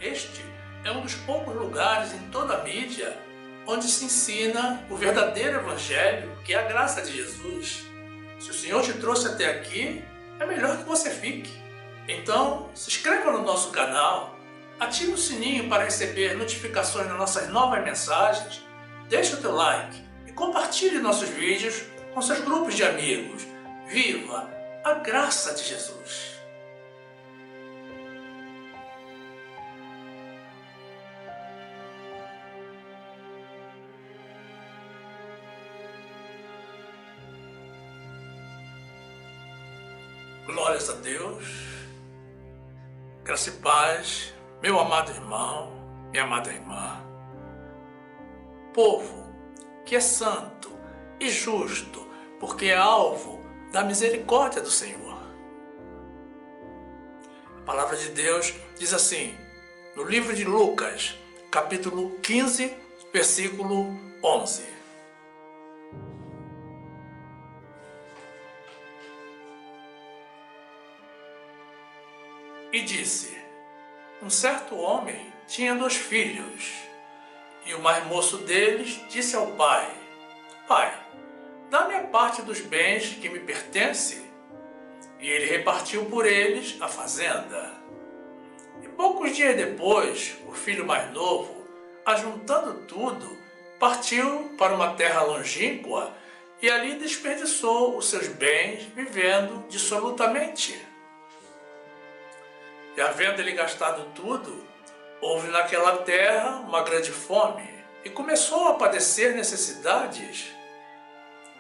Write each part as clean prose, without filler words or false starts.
Este é um dos poucos lugares em toda a mídia onde se ensina o verdadeiro Evangelho, que é a graça de Jesus. Se o Senhor te trouxe até aqui, é melhor que você fique. Então, se inscreva no nosso canal, ative o sininho para receber notificações das nossas novas mensagens, deixe o teu like e compartilhe nossos vídeos com seus grupos de amigos. Viva a graça de Jesus! Glórias a Deus, graça e paz, meu amado irmão, minha amada irmã. Povo que é santo e justo, porque é alvo da misericórdia do Senhor. A palavra de Deus diz assim, no livro de Lucas, capítulo 15, versículo 11. E disse, um certo homem tinha 2 filhos, e o mais moço deles disse ao pai, Pai, dá-me a parte dos bens que me pertence. E ele repartiu por eles a fazenda. E poucos dias depois, o filho mais novo, ajuntando tudo, partiu para uma terra longínqua e ali desperdiçou os seus bens vivendo dissolutamente. E havendo ele gastado tudo, houve naquela terra uma grande fome, e começou a padecer necessidades.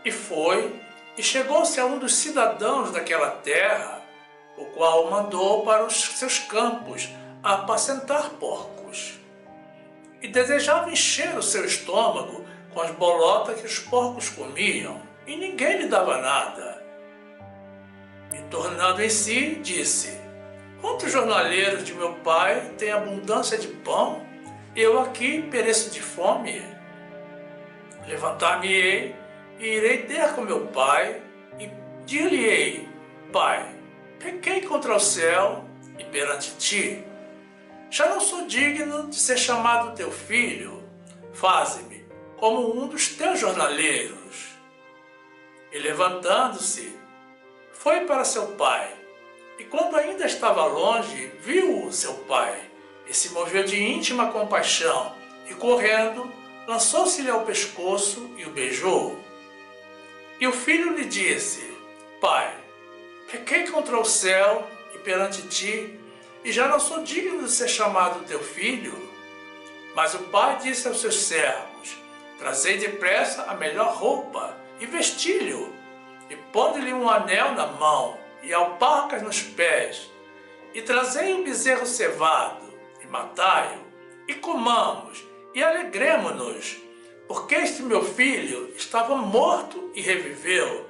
E foi, e chegou-se a um dos cidadãos daquela terra, o qual o mandou para os seus campos a apacentar porcos. E desejava encher o seu estômago com as bolotas que os porcos comiam, e ninguém lhe dava nada. E tornando em si, disse, quantos jornaleiros de meu pai têm abundância de pão? Eu aqui pereço de fome. Levantar-me-ei e irei ter com meu pai e dir-lhe-ei, Pai, pequei contra o céu e perante ti. Já não sou digno de ser chamado teu filho. Faze-me como um dos teus jornaleiros. E levantando-se, foi para seu pai. E quando ainda estava longe, viu-o seu pai, e se moveu de íntima compaixão, e correndo, lançou-se-lhe ao pescoço e o beijou. E o filho lhe disse, Pai, pequei contra o céu e perante ti, e já não sou digno de ser chamado teu filho. Mas o pai disse aos seus servos, trazei depressa a melhor roupa, e vesti-lhe, e pondo-lhe um anel na mão, e alparcas nos pés, e trazei um bezerro cevado, e matai-o, e comamos, e alegremo-nos, porque este meu filho estava morto e reviveu,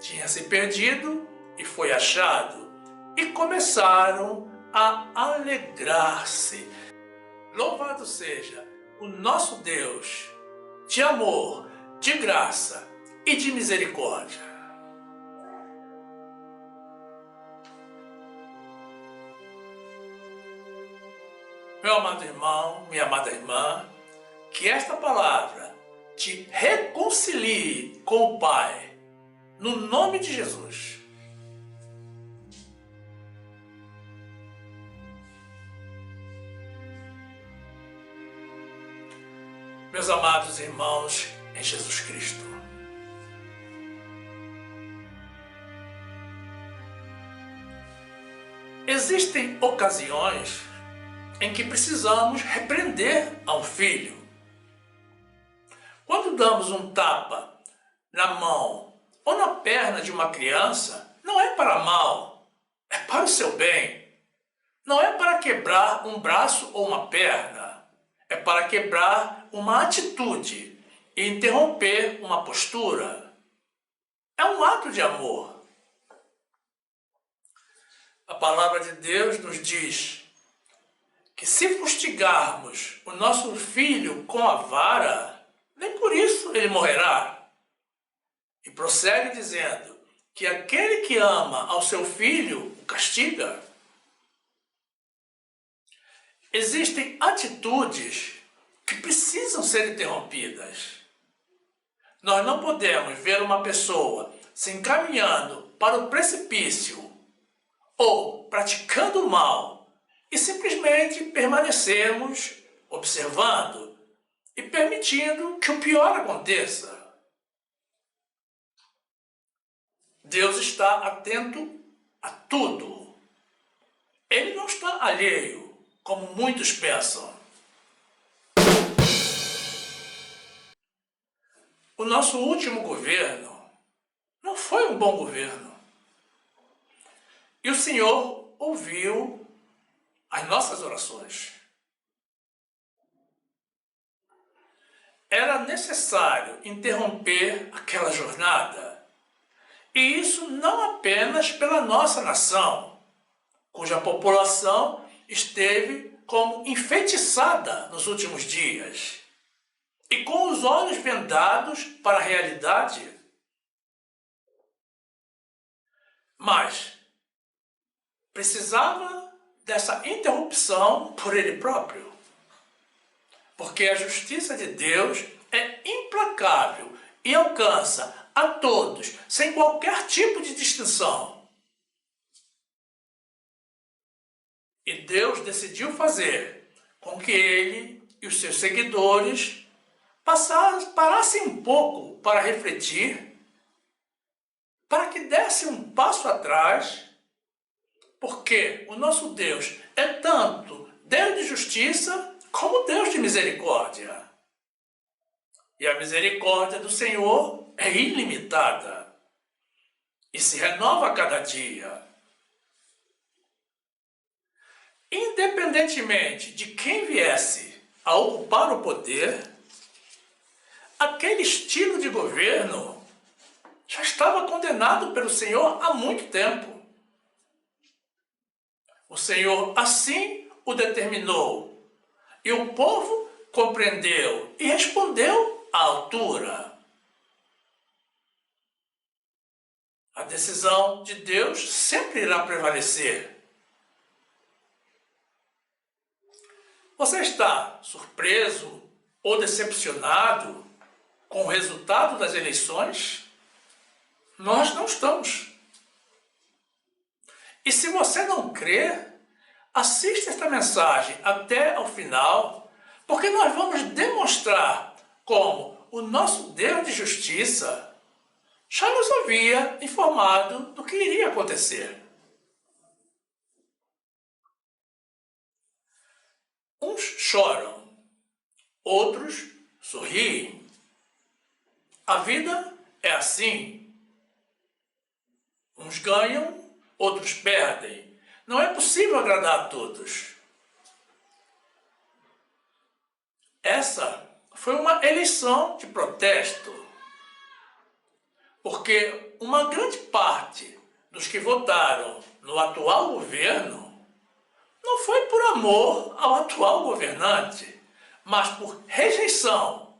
tinha se perdido e foi achado, e começaram a alegrar-se. Louvado seja o nosso Deus, de amor, de graça e de misericórdia. Meu amado irmão, minha amada irmã, que esta palavra te reconcilie com o Pai, no nome de Jesus. Meus amados irmãos em Jesus Cristo, existem ocasiões em que precisamos repreender a um filho. Quando damos um tapa na mão ou na perna de uma criança, não é para mal, é para o seu bem. Não é para quebrar um braço ou uma perna, é para quebrar uma atitude e interromper uma postura. É um ato de amor. A palavra de Deus nos diz que se fustigarmos o nosso filho com a vara, nem por isso ele morrerá. E prossegue dizendo que aquele que ama ao seu filho o castiga. Existem atitudes que precisam ser interrompidas. Nós não podemos ver uma pessoa se encaminhando para o precipício ou praticando o mal e simplesmente permanecermos observando e permitindo que o pior aconteça. Deus está atento a tudo. Ele não está alheio, como muitos pensam. O nosso último governo não foi um bom governo. E o Senhor ouviu as nossas orações. Era necessário interromper aquela jornada. E isso não apenas pela nossa nação, cuja população esteve como enfeitiçada nos últimos dias e com os olhos vendados para a realidade. Mas precisava dessa interrupção por ele próprio, porque a justiça de Deus é implacável e alcança a todos, sem qualquer tipo de distinção. E Deus decidiu fazer com que ele e os seus seguidores parassem um pouco para refletir, para que dessem um passo atrás, porque o nosso Deus é tanto Deus de justiça como Deus de misericórdia. E a misericórdia do Senhor é ilimitada e se renova a cada dia. Independentemente de quem viesse a ocupar o poder, aquele estilo de governo já estava condenado pelo Senhor há muito tempo. O Senhor assim o determinou, e o povo compreendeu e respondeu à altura. A decisão de Deus sempre irá prevalecer. Você está surpreso ou decepcionado com o resultado das eleições? Nós não estamos. E se você não crê, assista esta mensagem até ao final, porque nós vamos demonstrar como o nosso Deus de justiça já nos havia informado do que iria acontecer. Uns choram, outros sorriem. A vida é assim. Uns ganham, outros perdem. Não é possível agradar a todos. Essa foi uma eleição de protesto, porque uma grande parte dos que votaram no atual governo não foi por amor ao atual governante, mas por rejeição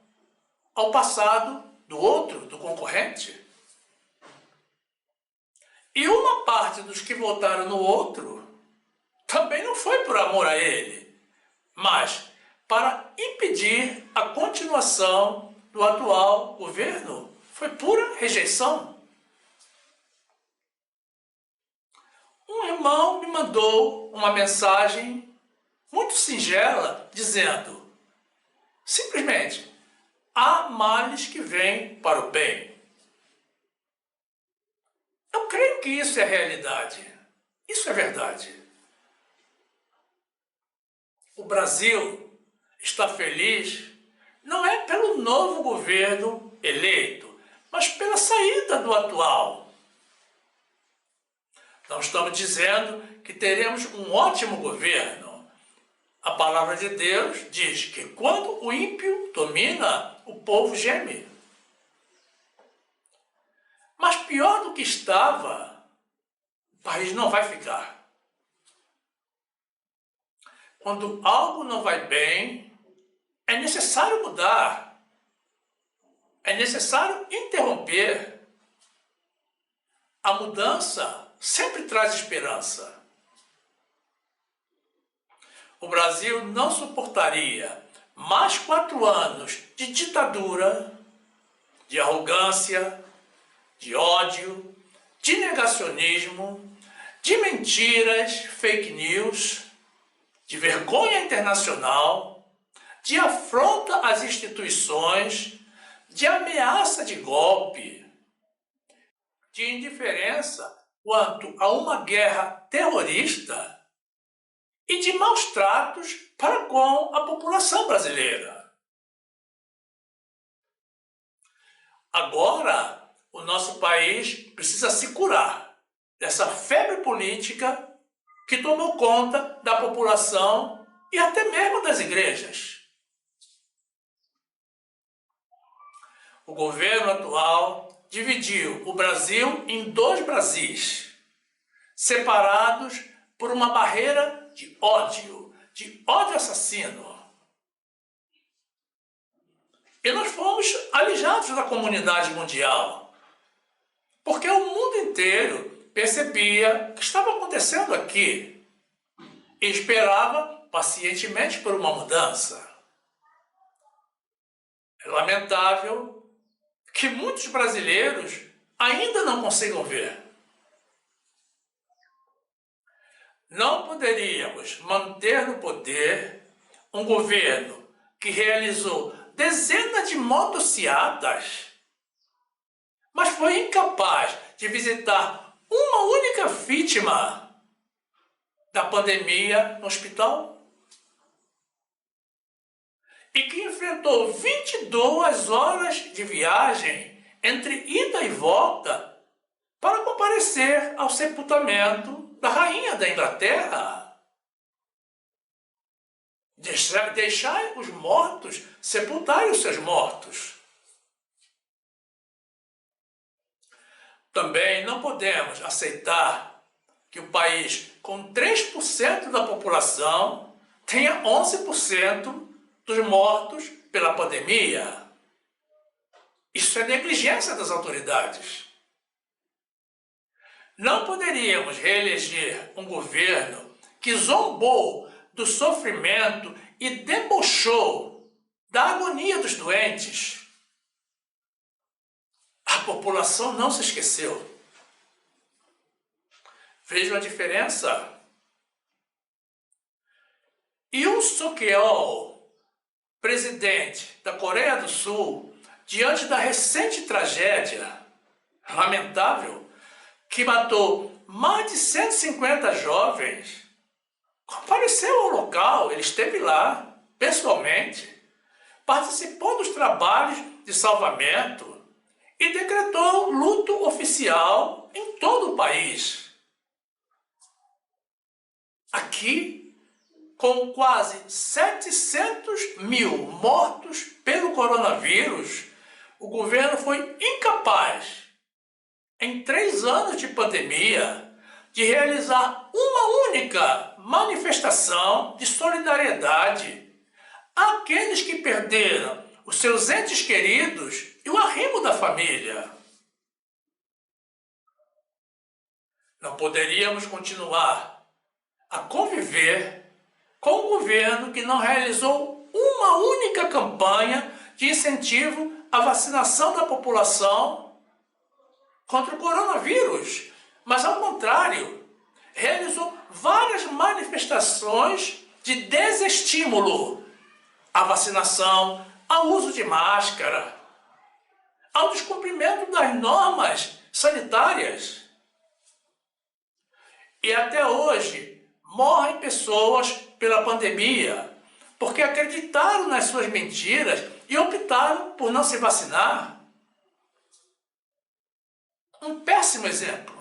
ao passado do outro, do concorrente. E uma parte dos que votaram no outro também não foi por amor a ele, mas para impedir a continuação do atual governo. Foi pura rejeição. Um irmão me mandou uma mensagem muito singela, dizendo simplesmente: há males que vêm para o bem. Eu creio que isso é realidade. Isso é verdade. O Brasil está feliz não é pelo novo governo eleito, mas pela saída do atual. Não estamos dizendo que teremos um ótimo governo. A palavra de Deus diz que quando o ímpio domina, o povo geme. Mas pior do que estava, o país não vai ficar. Quando algo não vai bem, é necessário mudar. É necessário interromper. A mudança sempre traz esperança. O Brasil não suportaria mais 4 anos de ditadura, de arrogância, de ódio, de negacionismo, de mentiras, fake news, de vergonha internacional, de afronta às instituições, de ameaça de golpe, de indiferença quanto a uma guerra terrorista e de maus tratos para com a população brasileira. Agora, o nosso país precisa se curar dessa febre política que tomou conta da população e até mesmo das igrejas. O governo atual dividiu o Brasil em 2 Brasis, separados por uma barreira de ódio assassino. E nós fomos alijados da comunidade mundial, porque o mundo inteiro percebia o que estava acontecendo aqui e esperava pacientemente por uma mudança. É lamentável que muitos brasileiros ainda não consigam ver. Não poderíamos manter no poder um governo que realizou dezenas de motociatas, mas foi incapaz de visitar uma única vítima da pandemia no hospital, e que enfrentou 22 horas de viagem entre ida e volta para comparecer ao sepultamento da rainha da Inglaterra. Deixai os mortos sepultarem os seus mortos. Também não podemos aceitar que o país com 3% da população tenha 11% dos mortos pela pandemia. Isso é negligência das autoridades. Não poderíamos reeleger um governo que zombou do sofrimento e debochou da agonia dos doentes. A população não se esqueceu. Vejam a diferença. Yoon Suk-yeol, presidente da Coreia do Sul, diante da recente tragédia lamentável que matou mais de 150 jovens, compareceu ao local, ele esteve lá, pessoalmente, participou dos trabalhos de salvamento e decretou luto oficial em todo o país. Aqui, com quase 700 mil mortos pelo coronavírus, o governo foi incapaz, em 3 anos de pandemia, de realizar uma única manifestação de solidariedade àqueles que perderam os seus entes queridos e o arrimo da família. Não poderíamos continuar a conviver com um governo que não realizou uma única campanha de incentivo à vacinação da população contra o coronavírus, mas, ao contrário, realizou várias manifestações de desestímulo à vacinação, ao uso de máscara, ao descumprimento das normas sanitárias. E até hoje morrem pessoas pela pandemia porque acreditaram nas suas mentiras e optaram por não se vacinar. Um péssimo exemplo.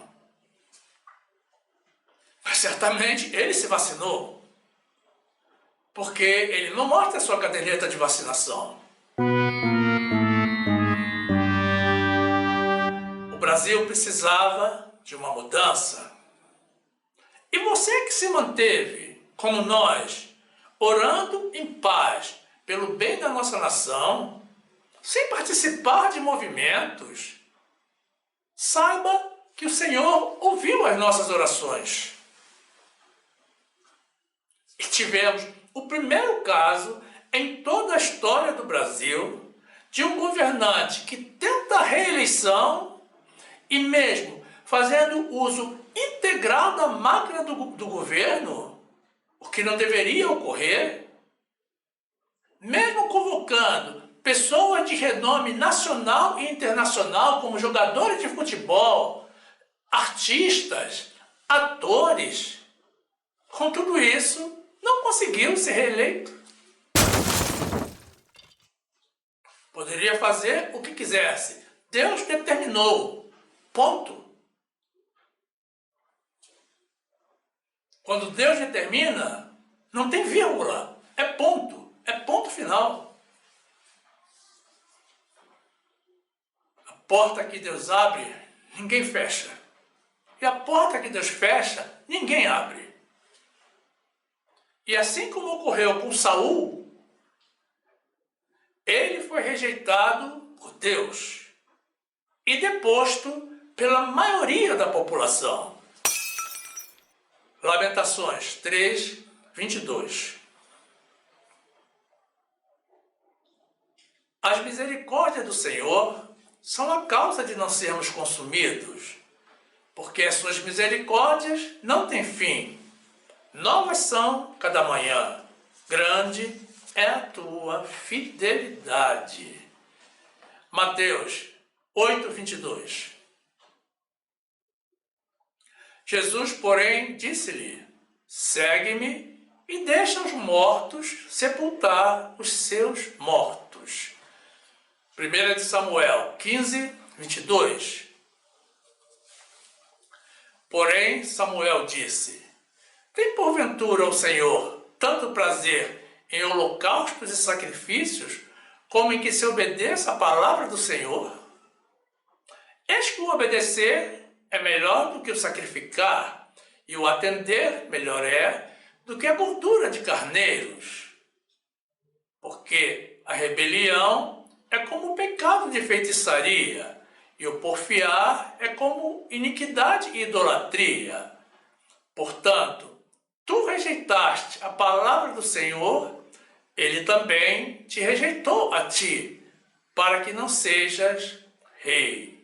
Mas certamente ele se vacinou, porque ele não mostra a sua caderneta de vacinação. O Brasil precisava de uma mudança. E você que se manteve, como nós, orando em paz pelo bem da nossa nação, sem participar de movimentos, saiba que o Senhor ouviu as nossas orações. E tivemos o primeiro caso em toda a história do Brasil de um governante que tenta a reeleição e mesmo fazendo uso integral da máquina do governo, o que não deveria ocorrer, mesmo convocando pessoas de renome nacional e internacional, como jogadores de futebol, artistas, atores, com tudo isso, não conseguiu ser reeleito. Poderia fazer o que quisesse. Deus determinou. Ponto. Quando Deus determina, não tem vírgula. É ponto. É ponto final. A porta que Deus abre, ninguém fecha. E a porta que Deus fecha, ninguém abre. E assim como ocorreu com Saul, ele foi rejeitado por Deus e deposto pela maioria da população. Lamentações 3, 22. As misericórdias do Senhor são a causa de não sermos consumidos, porque as suas misericórdias não têm fim. Novas são cada manhã. Grande é a tua fidelidade. Mateus 8, 22. Jesus, porém, disse-lhe: segue-me e deixa os mortos sepultar os seus mortos. 1 Samuel 15, 22. Porém, Samuel disse: tem porventura o Senhor tanto prazer em holocaustos e sacrifícios, como em que se obedeça a palavra do Senhor? Eis que o obedecer é melhor do que o sacrificar, e o atender melhor é do que a gordura de carneiros. Porque a rebelião é como o pecado de feitiçaria, e o porfiar é como iniquidade e idolatria. Portanto, tu rejeitaste a palavra do Senhor, ele também te rejeitou a ti, para que não sejas rei.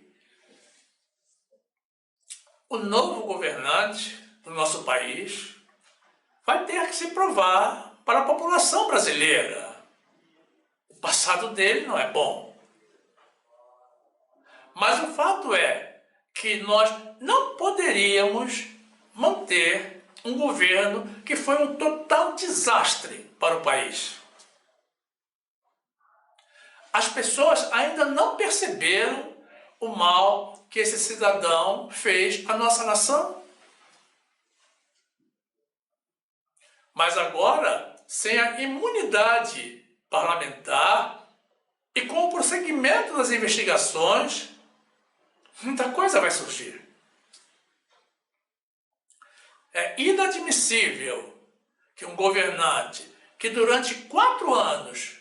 O novo governante do nosso país vai ter que se provar para a população brasileira. O passado dele não é bom. Mas o fato é que nós não poderíamos manter um governo que foi um total desastre para o país. As pessoas ainda não perceberam o mal que esse cidadão fez à nossa nação. Mas agora, sem a imunidade parlamentar e com o prosseguimento das investigações, muita coisa vai surgir. É inadmissível que um governante que durante 4 anos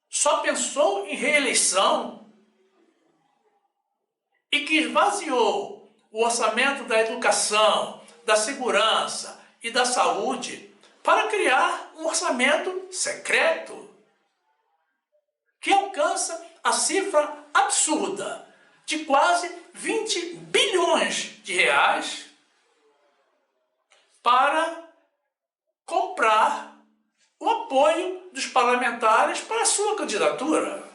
só pensou em reeleição e que esvaziou o orçamento da educação, da segurança e da saúde para criar um orçamento secreto que alcança a cifra absurda de quase 20 bilhões de reais para comprar o apoio dos parlamentares para a sua candidatura.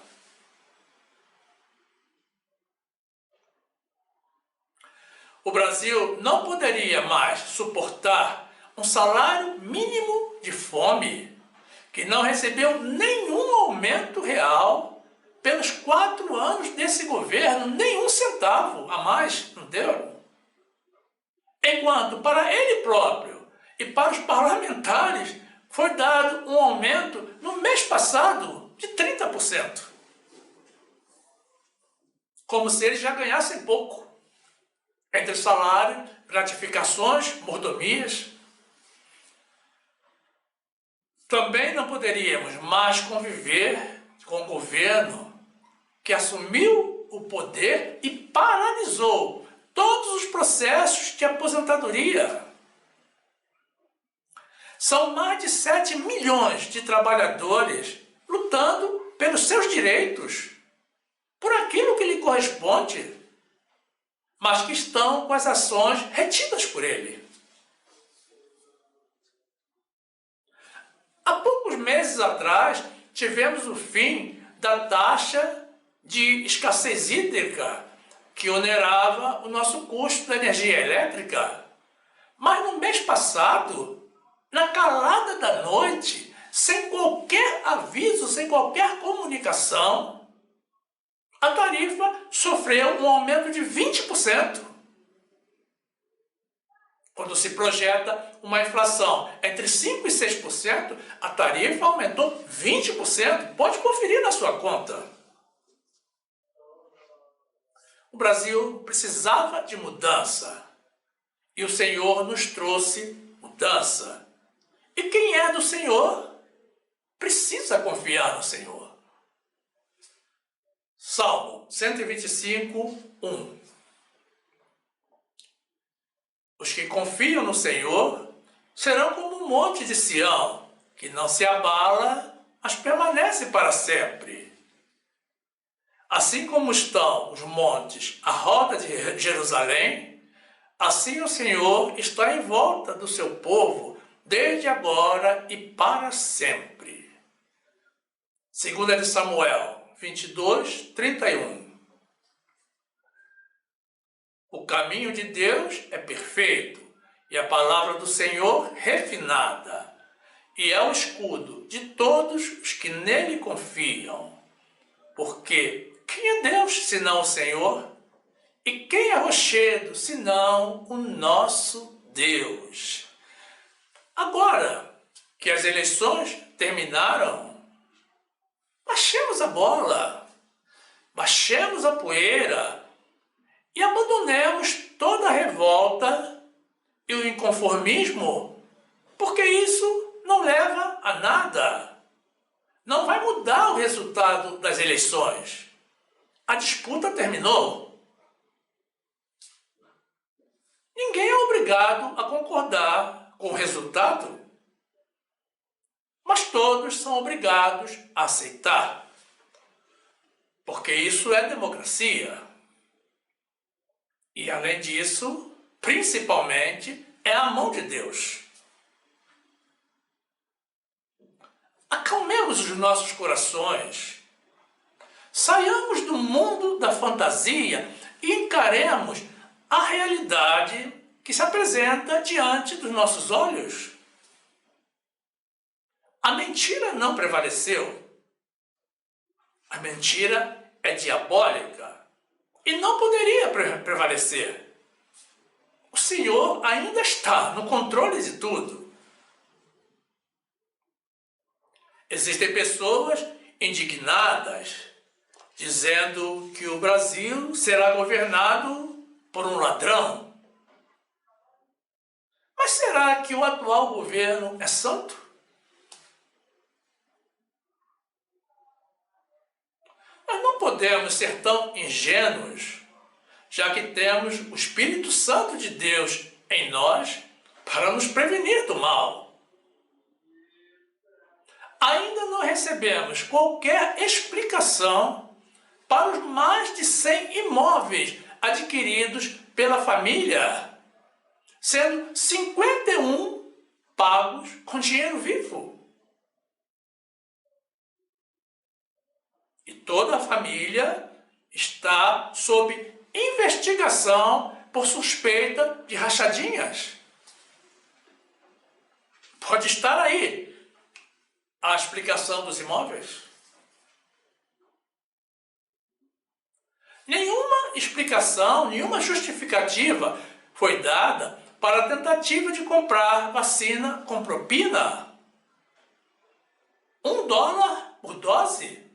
O Brasil não poderia mais suportar um salário mínimo de fome, que não recebeu nenhum aumento real pelos 4 anos desse governo, nenhum centavo a mais não deu. Enquanto para ele próprio e para os parlamentares foi dado um aumento no mês passado de 30%. Como se eles já ganhassem pouco. Entre salário, gratificações, mordomias. Também não poderíamos mais conviver com o governo que assumiu o poder e paralisou todos os processos de aposentadoria. São mais de 7 milhões de trabalhadores lutando pelos seus direitos, por aquilo que lhe corresponde, mas que estão com as ações retidas por ele. Há poucos meses atrás, tivemos o fim da taxa de escassez hídrica, que onerava o nosso custo da energia elétrica. Mas no mês passado, na calada da noite, sem qualquer aviso, sem qualquer comunicação, a tarifa sofreu um aumento de 20%. Quando se projeta uma inflação entre 5% e 6%, a tarifa aumentou 20%. Pode conferir na sua conta. O Brasil precisava de mudança. E o Senhor nos trouxe mudança. E quem é do Senhor precisa confiar no Senhor. Salmo 125, 1. Os que confiam no Senhor serão como um monte de Sião, que não se abala, mas permanece para sempre. Assim como estão os montes à roda de Jerusalém, assim o Senhor está em volta do seu povo, desde agora e para sempre. 2 de Samuel 22, 31. O caminho de Deus é perfeito, e a palavra do Senhor refinada, e é o escudo de todos os que nele confiam. Porque quem é Deus senão o Senhor? E quem é rochedo senão o nosso Deus? Agora que as eleições terminaram, baixemos a bola, baixemos a poeira e abandonemos toda a revolta e o inconformismo, porque isso não leva a nada. Não vai mudar o resultado das eleições. A disputa terminou. Ninguém é obrigado a concordar com o resultado, mas todos são obrigados a aceitar, porque isso é democracia. E, além disso, principalmente, é a mão de Deus. Acalmemos os nossos corações. Saiamos do mundo da fantasia e encaremos a realidade que se apresenta diante dos nossos olhos. A mentira não prevaleceu. A mentira é diabólica e não poderia prevalecer. O Senhor ainda está no controle de tudo. Existem pessoas indignadas, dizendo que o Brasil será governado por um ladrão. Mas será que o atual governo é santo? Nós não podemos ser tão ingênuos, já que temos o Espírito Santo de Deus em nós para nos prevenir do mal. Ainda não recebemos qualquer explicação para os mais de 100 imóveis adquiridos pela família, sendo 51 pagos com dinheiro vivo. E toda a família está sob investigação por suspeita de rachadinhas. Pode estar aí a explicação dos imóveis. Nenhuma explicação, nenhuma justificativa foi dada para a tentativa de comprar vacina com propina. $1 por dose.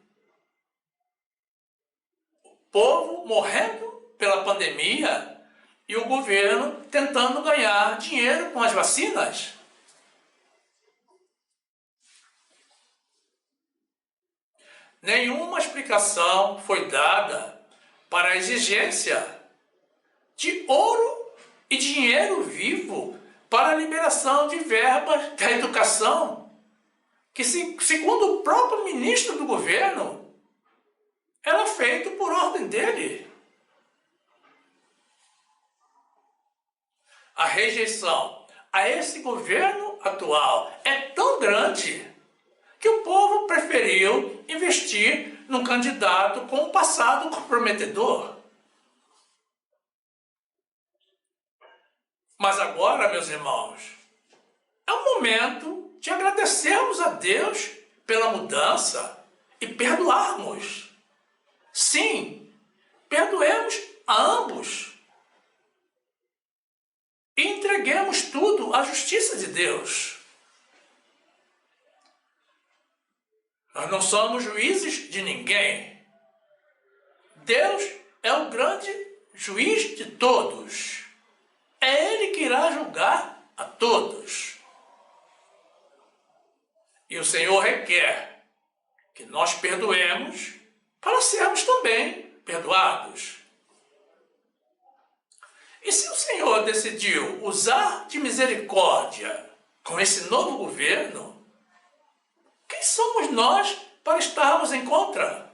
O povo morrendo pela pandemia e o governo tentando ganhar dinheiro com as vacinas. Nenhuma explicação foi dada para a exigência de ouro e dinheiro vivo para a liberação de verbas da educação, que, segundo o próprio ministro do governo, era feito por ordem dele. A rejeição a esse governo atual é tão grande que o povo preferiu investir num candidato com um passado comprometedor. Mas agora, meus irmãos, é o momento de agradecermos a Deus pela mudança e perdoarmos. Sim, perdoemos a ambos. E entreguemos tudo à justiça de Deus. Nós não somos juízes de ninguém. Deus é o grande juiz de todos. É Ele que irá julgar a todos. E o Senhor requer que nós perdoemos para sermos também perdoados. E se o Senhor decidiu usar de misericórdia com esse novo governo, quem somos nós para estarmos em contra?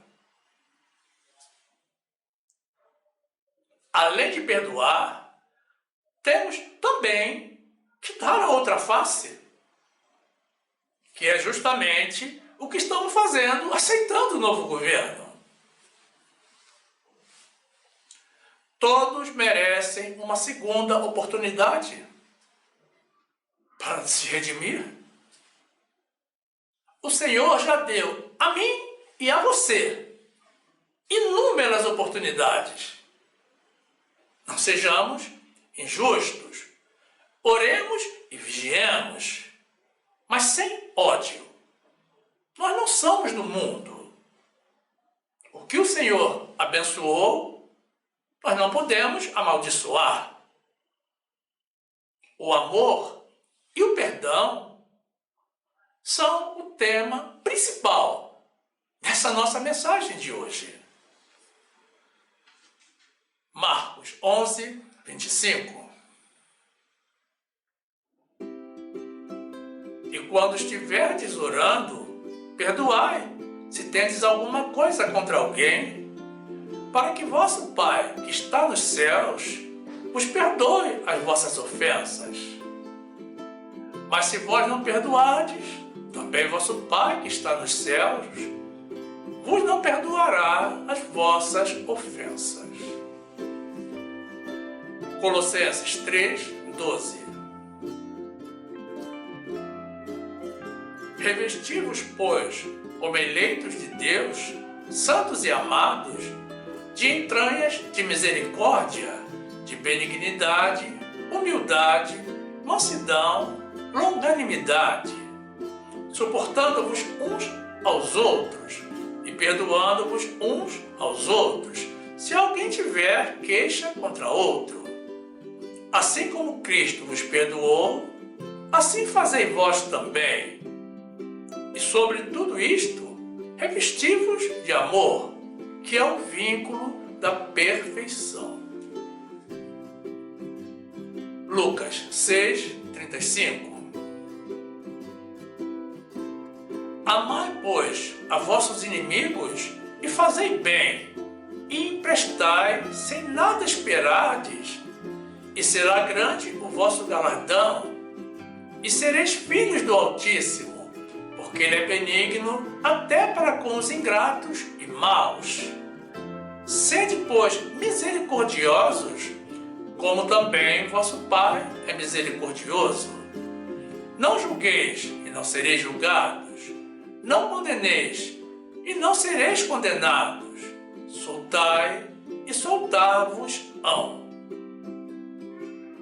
Além de perdoar, temos também que dar a outra face, que é justamente o que estamos fazendo, aceitando o novo governo. Todos merecem uma segunda oportunidade para se redimir. O Senhor já deu a mim e a você inúmeras oportunidades. Não sejamos injustos. Oremos e vigiemos, mas sem ódio. Nós não somos do mundo. O que o Senhor abençoou, nós não podemos amaldiçoar. O amor e o perdão são o tema principal dessa nossa mensagem de hoje. Marcos 11, 25. E quando estiverdes orando, perdoai, se tendes alguma coisa contra alguém, para que vosso Pai, que está nos céus, vos perdoe as vossas ofensas. Mas se vós não perdoardes, também vosso Pai, que está nos céus, vos não perdoará as vossas ofensas. Colossenses 3, 12. Revesti-vos, pois, como eleitos de Deus, santos e amados, de entranhas de misericórdia, de benignidade, humildade, mansidão, longanimidade, suportando-vos uns aos outros e perdoando-vos uns aos outros, se alguém tiver queixa contra outro. Assim como Cristo vos perdoou, assim fazei vós também. E sobre tudo isto, revesti-vos de amor, que é o vínculo da perfeição. Lucas 6, 35. Amai, pois, a vossos inimigos e fazei bem, e emprestai sem nada esperardes, e será grande o vosso galardão, e sereis filhos do Altíssimo, porque Ele é benigno até para com os ingratos e maus. Sede, pois, misericordiosos, como também vosso Pai é misericordioso. Não julgueis e não sereis julgados. Não condeneis e não sereis condenados. Soltai e soltar-vos-ão.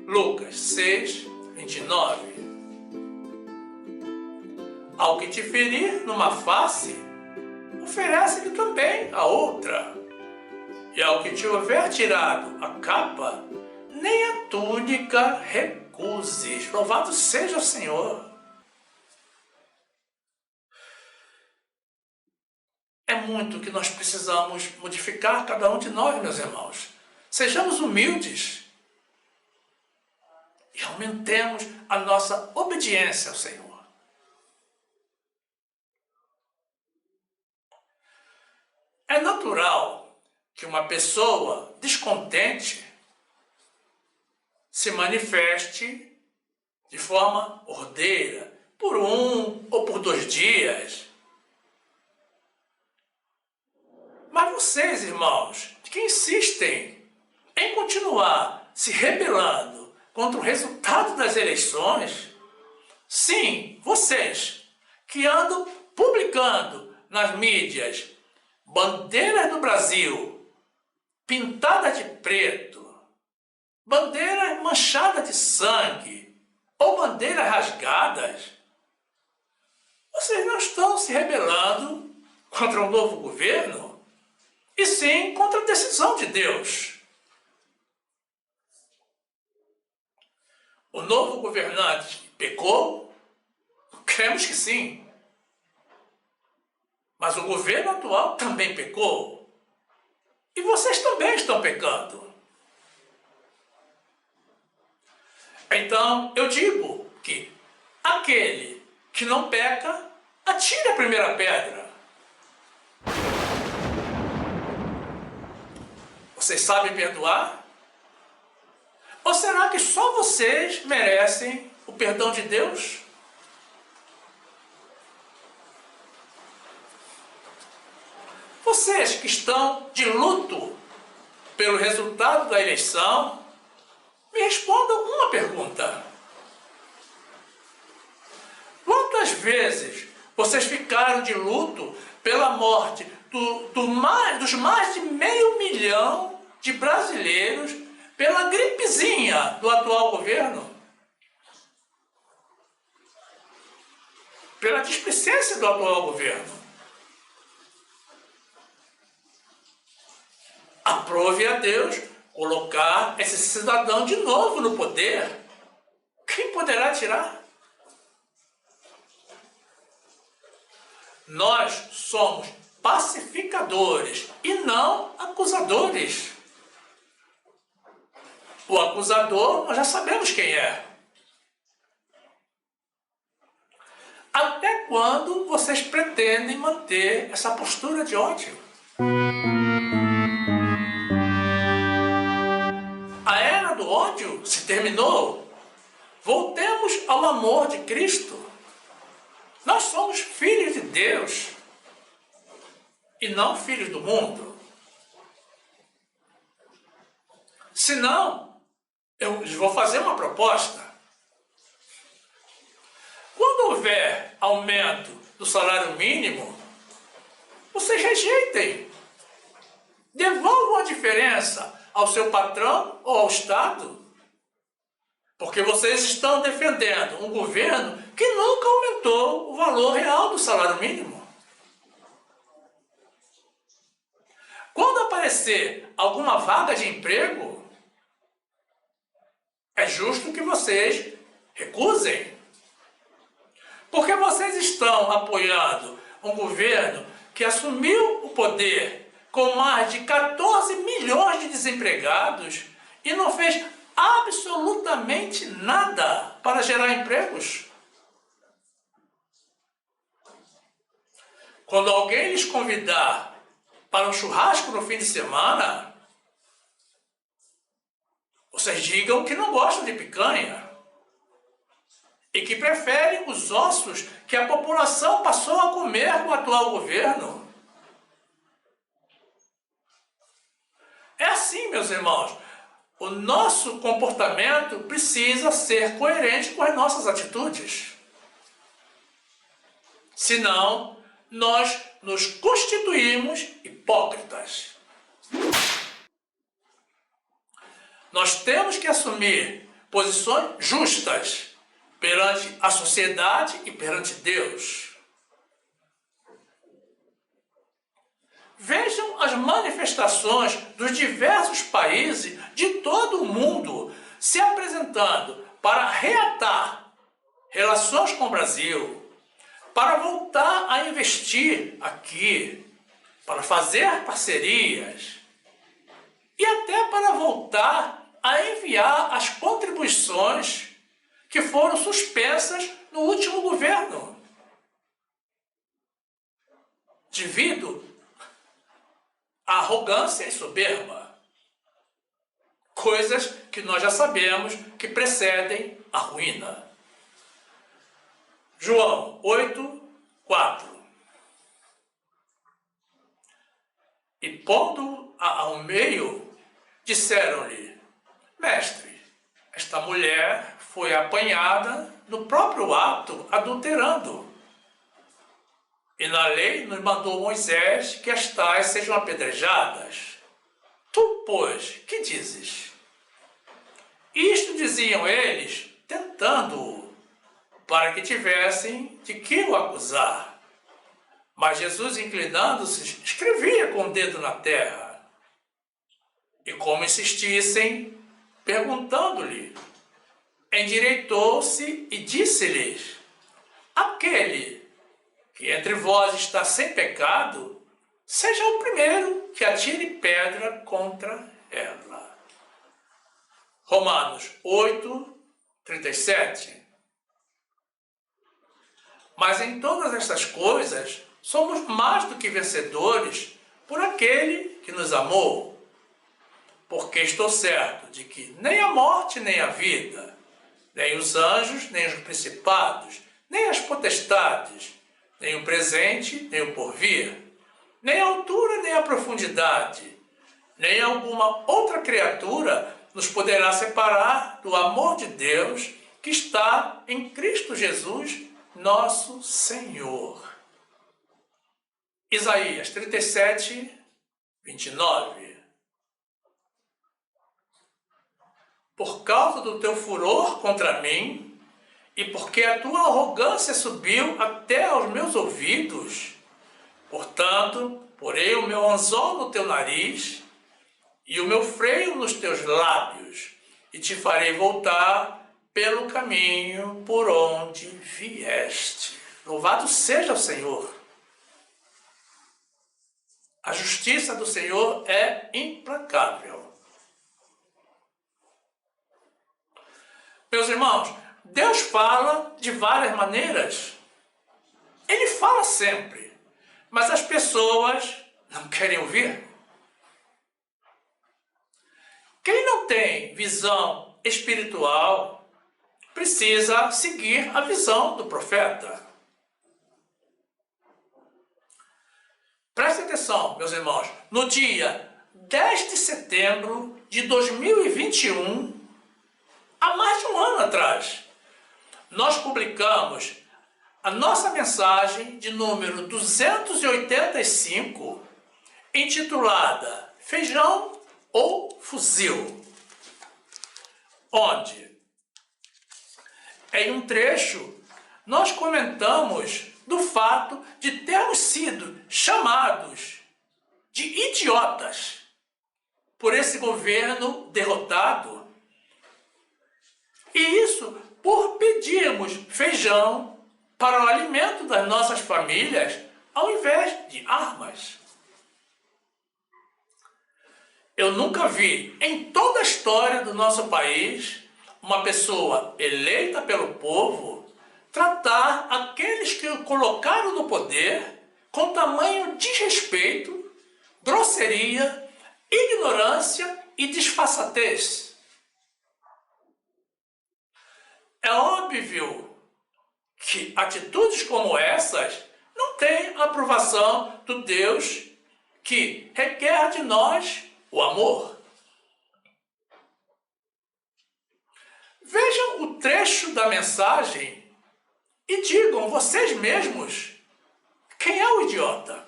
Lucas 6, 29. Ao que te ferir numa face, oferece-lhe também a outra. E ao que te houver tirado a capa, nem a túnica recuses. Louvado seja o Senhor. É muito que nós precisamos modificar, cada um de nós, meus irmãos. Sejamos humildes e e aumentemos a nossa obediência ao Senhor. É natural que uma pessoa descontente se manifeste de forma ordeira, por 1 ou por 2 dias. Mas vocês, irmãos, que insistem em continuar se rebelando contra o resultado das eleições, sim, vocês que andam publicando nas mídias bandeiras do Brasil pintadas de preto, bandeiras manchadas de sangue ou bandeiras rasgadas, vocês não estão se rebelando contra um novo governo, e sim contra a decisão de Deus. O novo governante pecou? Cremos que sim. Mas o governo atual também pecou. E vocês também estão pecando. Então, eu digo que aquele que não peca, atire a primeira pedra. Vocês sabem perdoar? Ou será que só vocês merecem o perdão de Deus? Vocês que estão de luto pelo resultado da eleição, me respondam uma pergunta. Quantas vezes vocês ficaram de luto pela morte dos mais de 500 mil de brasileiros pela gripezinha do atual governo? Pela displicência do atual governo? Aprove a Deus colocar esse cidadão de novo no poder. Quem poderá tirar? Nós somos pacificadores e não acusadores. O acusador, nós já sabemos quem é. Até quando vocês pretendem manter essa postura de ódio? A era do ódio se terminou. Voltemos ao amor de Cristo. Nós somos filhos de Deus e não filhos do mundo. Se não, eu lhes vou fazer uma proposta. Quando houver aumento do salário mínimo, vocês rejeitem. Devolvam a diferença ao seu patrão ou ao Estado. Porque vocês estão defendendo um governo que nunca aumentou o valor real do salário mínimo. Quando aparecer alguma vaga de emprego, é justo que vocês recusem. Porque vocês estão apoiando um governo que assumiu o poder com mais de 14 milhões de desempregados e não fez absolutamente nada para gerar empregos. Quando alguém lhes convidar para um churrasco no fim de semana, vocês digam que não gostam de picanha e que preferem os ossos que a população passou a comer com o atual governo. É assim, meus irmãos. O nosso comportamento precisa ser coerente com as nossas atitudes. Senão, nós nos constituímos hipócritas. Nós temos que assumir posições justas perante a sociedade e perante Deus. Vejam as manifestações dos diversos países de todo o mundo se apresentando para reatar relações com o Brasil, para voltar a investir aqui, para fazer parcerias e até para voltar a enviar as contribuições que foram suspensas no último governo, devido à arrogância e soberba, coisas que nós já sabemos que precedem a ruína. João 8:4. E pondo ao meio, disseram-lhe: Mestre, esta mulher foi apanhada no próprio ato, adulterando. E na lei nos mandou Moisés que as tais sejam apedrejadas. Tu, pois, que dizes? Isto diziam eles, tentando-o, para que tivessem de que o acusar. Mas Jesus, inclinando-se, escrevia com o dedo na terra. E como insistissem, perguntando-lhe, endireitou-se e disse-lhes: aquele que entre vós está sem pecado, seja o primeiro que atire pedra contra ela. Romanos 8:37. Mas em todas estas coisas somos mais do que vencedores por aquele que nos amou. Porque estou certo de que nem a morte nem a vida, nem os anjos, nem os principados, nem as potestades, nem o presente, nem o porvir, nem a altura, nem a profundidade, nem alguma outra criatura nos poderá separar do amor de Deus que está em Cristo Jesus, nosso Senhor. Isaías 37:29. Por causa do teu furor contra mim, e porque a tua arrogância subiu até aos meus ouvidos, portanto, porei o meu anzol no teu nariz e o meu freio nos teus lábios, e te farei voltar pelo caminho por onde vieste. Louvado seja o Senhor! A justiça do Senhor é implacável. Meus irmãos, Deus fala de várias maneiras. Ele fala sempre, mas as pessoas não querem ouvir. Quem não tem visão espiritual precisa seguir a visão do profeta. Prestem atenção, meus irmãos. No dia 10 de setembro de 2021, há mais de um ano atrás, nós publicamos a nossa mensagem de número 285, intitulada Feijão ou Fuzil, onde, em um trecho, nós comentamos do fato de termos sido chamados de idiotas por esse governo derrotado, e isso por pedirmos feijão para o alimento das nossas famílias ao invés de armas. Eu nunca vi em toda a história do nosso país uma pessoa eleita pelo povo tratar aqueles que o colocaram no poder com tamanho desrespeito, grosseria, ignorância e disfarçatez. É óbvio que atitudes como essas não têm a aprovação do Deus que requer de nós o amor. Vejam o trecho da mensagem e digam vocês mesmos quem é o idiota.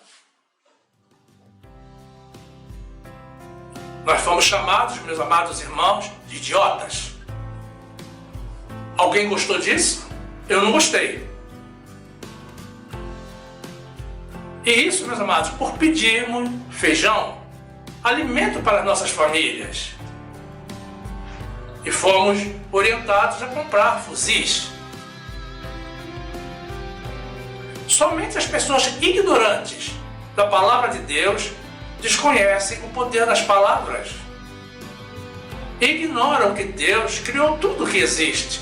Nós fomos chamados, meus amados irmãos, de idiotas. Alguém gostou disso? Eu não gostei. E isso, meus amados, por pedirmos feijão, alimento para as nossas famílias. E fomos orientados a comprar fuzis. Somente as pessoas ignorantes da palavra de Deus desconhecem o poder das palavras. Ignoram que Deus criou tudo o que existe,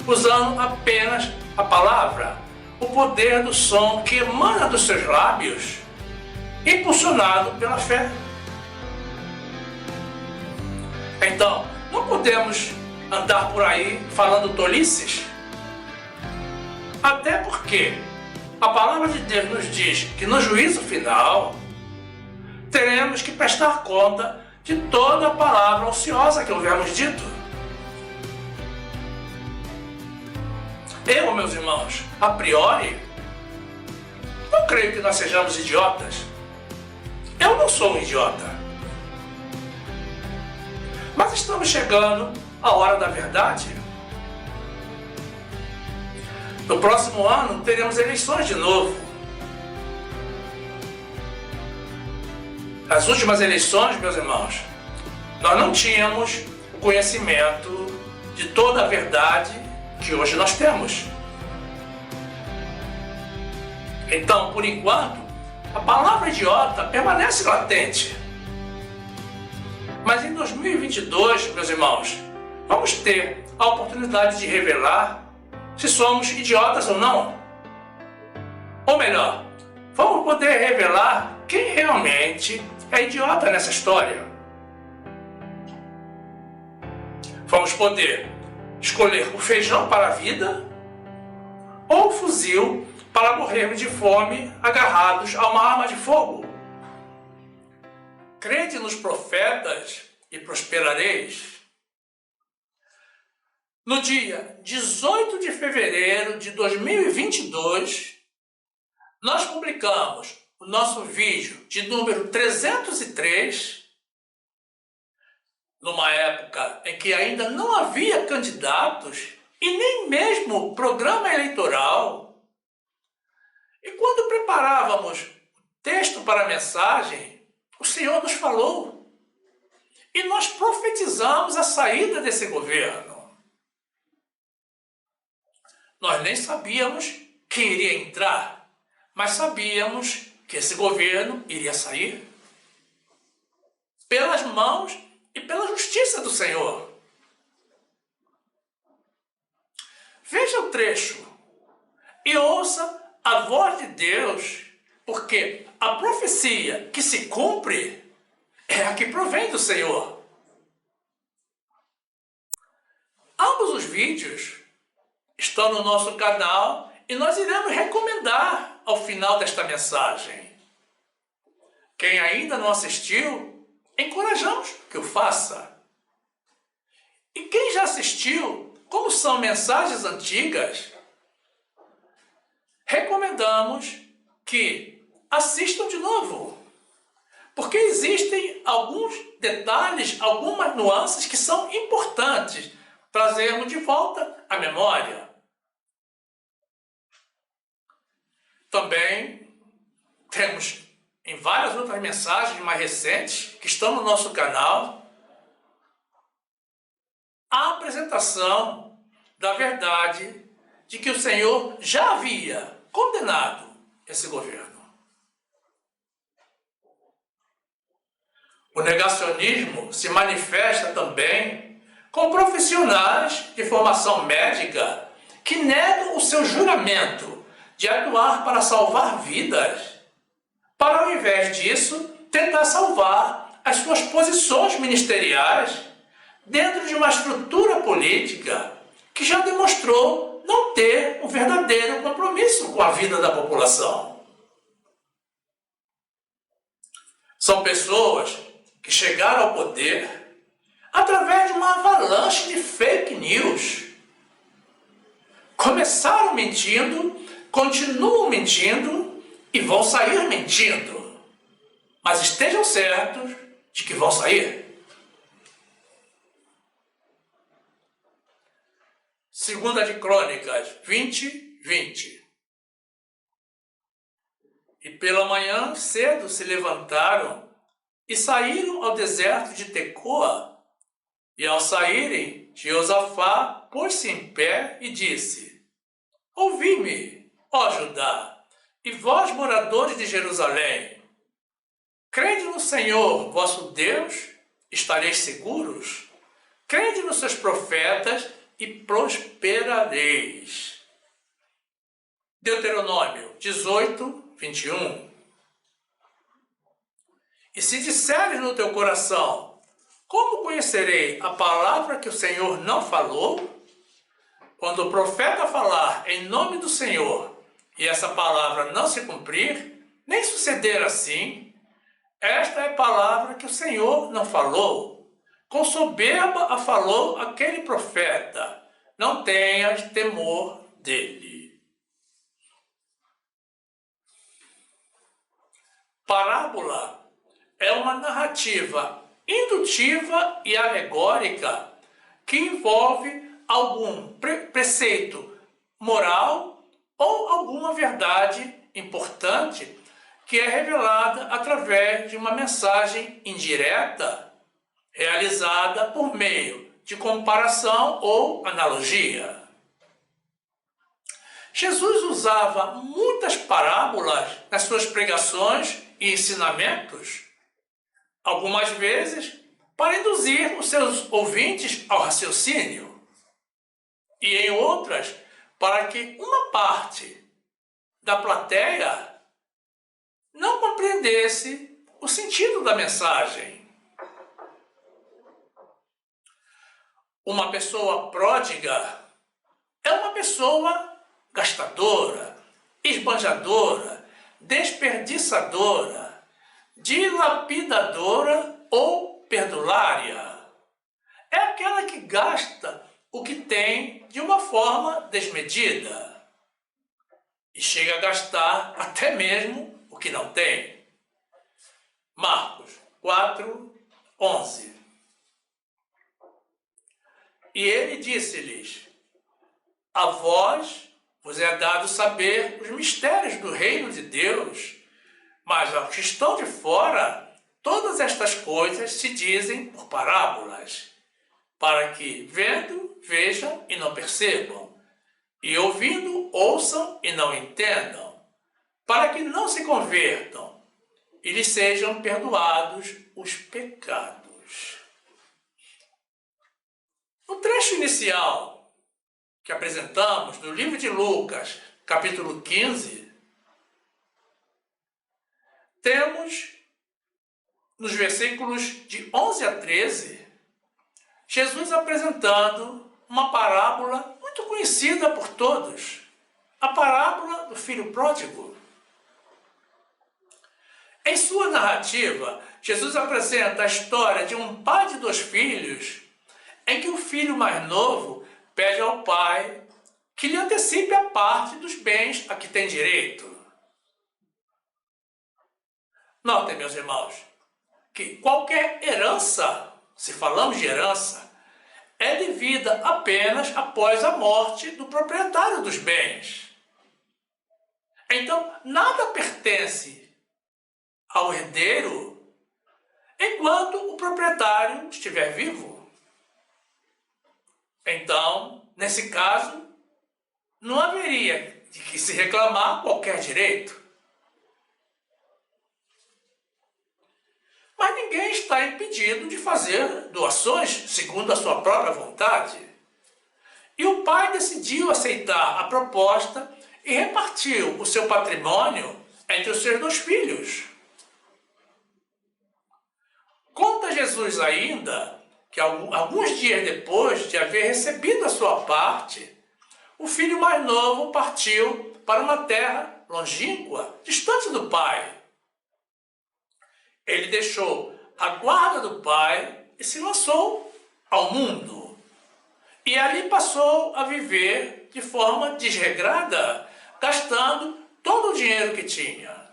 usando apenas a palavra, o poder do som que emana dos seus lábios, impulsionado pela fé. Então, não podemos andar por aí falando tolices, até porque a palavra de Deus nos diz que no juízo final teremos que prestar conta de toda a palavra ociosa que houvermos dito. Eu, meus irmãos, a priori, não creio que nós sejamos idiotas. Eu não sou um idiota. Mas estamos chegando à hora da verdade. No próximo ano teremos eleições de novo. Nas últimas eleições, meus irmãos, nós não tínhamos o conhecimento de toda a verdade que hoje nós temos. Então, por enquanto, a palavra idiota permanece latente. Mas em 2022, meus irmãos, vamos ter a oportunidade de revelar se somos idiotas ou não. Ou melhor, vamos poder revelar quem realmente é idiota nessa história. Vamos poder escolher o feijão para a vida ou o fuzil para morrermos de fome agarrados a uma arma de fogo. Crede nos profetas e prosperareis. No dia 18 de fevereiro de 2022, nós publicamos o nosso vídeo de número 303, numa época em que ainda não havia candidatos e nem mesmo programa eleitoral. E quando preparávamos o texto para a mensagem, o Senhor nos falou. E nós profetizamos a saída desse governo. Nós nem sabíamos quem iria entrar, mas sabíamos que esse governo iria sair pelas mãos e pela justiça do Senhor. Veja o trecho e ouça a voz de Deus, porque a profecia que se cumpre é a que provém do Senhor. Ambos os vídeos estão no nosso canal e nós iremos recomendar ao final desta mensagem. Quem ainda não assistiu, encorajamos que o faça. E quem já assistiu, como são mensagens antigas, recomendamos que assistam de novo. Porque existem alguns detalhes, algumas nuances que são importantes trazermos de volta à memória. Também temos em várias outras mensagens mais recentes que estão no nosso canal a apresentação da verdade de que o Senhor já havia condenado esse governo. O negacionismo se manifesta também com profissionais de formação médica que negam o seu juramento de atuar para salvar vidas, para ao invés disso tentar salvar as suas posições ministeriais dentro de uma estrutura política que já demonstrou não ter um verdadeiro compromisso com a vida da população. São pessoas que chegaram ao poder através de uma avalanche de fake news. Começaram mentindo, continuam mentindo e vão sair mentindo. Mas estejam certos de que vão sair. Segunda de Crônicas 20:20. E pela manhã cedo se levantaram e saíram ao deserto de Tecoa. E ao saírem, Jeosafá pôs-se em pé e disse: Ouvi-me, ó Judá, e vós, moradores de Jerusalém. Crede no Senhor, vosso Deus, estareis seguros. Crede nos seus profetas e prosperareis. Deuteronômio 18, 21. E se disseres no teu coração, como conhecerei a palavra que o Senhor não falou? Quando o profeta falar em nome do Senhor e essa palavra não se cumprir, nem suceder assim, esta é a palavra que o Senhor não falou. Com soberba a falou aquele profeta. Não tenhas temor dele. Parábola é uma narrativa indutiva e alegórica que envolve algum preceito moral ou alguma verdade importante que é revelada através de uma mensagem indireta realizada por meio de comparação ou analogia. Jesus usava muitas parábolas nas suas pregações e ensinamentos, algumas vezes para induzir os seus ouvintes ao raciocínio, e em outras para que uma parte da plateia não compreendesse o sentido da mensagem. Uma pessoa pródiga é uma pessoa gastadora, esbanjadora, desperdiçadora, dilapidadora ou perdulária. É aquela que gasta o que tem de uma forma desmedida e chega a gastar até mesmo o que não tem. Marcos 4, 11. E ele disse-lhes: a vós vos é dado saber os mistérios do reino de Deus, mas aos que estão de fora, todas estas coisas se dizem por parábolas, para que, vendo, vejam e não percebam, e ouvindo, ouçam e não entendam, para que não se convertam e lhes sejam perdoados os pecados. No trecho inicial que apresentamos no livro de Lucas, capítulo 15, temos nos versículos de 11 a 13, Jesus apresentando uma parábola muito conhecida por todos, a parábola do filho pródigo. Em sua narrativa, Jesus apresenta a história de um pai de 2 filhos, em que o filho mais novo pede ao pai que lhe antecipe a parte dos bens a que tem direito. Notem, meus irmãos, que qualquer herança, se falamos de herança, é devida apenas após a morte do proprietário dos bens. Então, nada pertence ao herdeiro enquanto o proprietário estiver vivo. Então, nesse caso, não haveria de que se reclamar qualquer direito. Mas ninguém está impedido de fazer doações segundo a sua própria vontade. E o pai decidiu aceitar a proposta e repartiu o seu patrimônio entre os seus 2 filhos. Conta Jesus ainda que alguns dias depois de haver recebido a sua parte, o filho mais novo partiu para uma terra longínqua, distante do pai. Ele deixou a guarda do pai e se lançou ao mundo. E ali passou a viver de forma desregrada, gastando todo o dinheiro que tinha.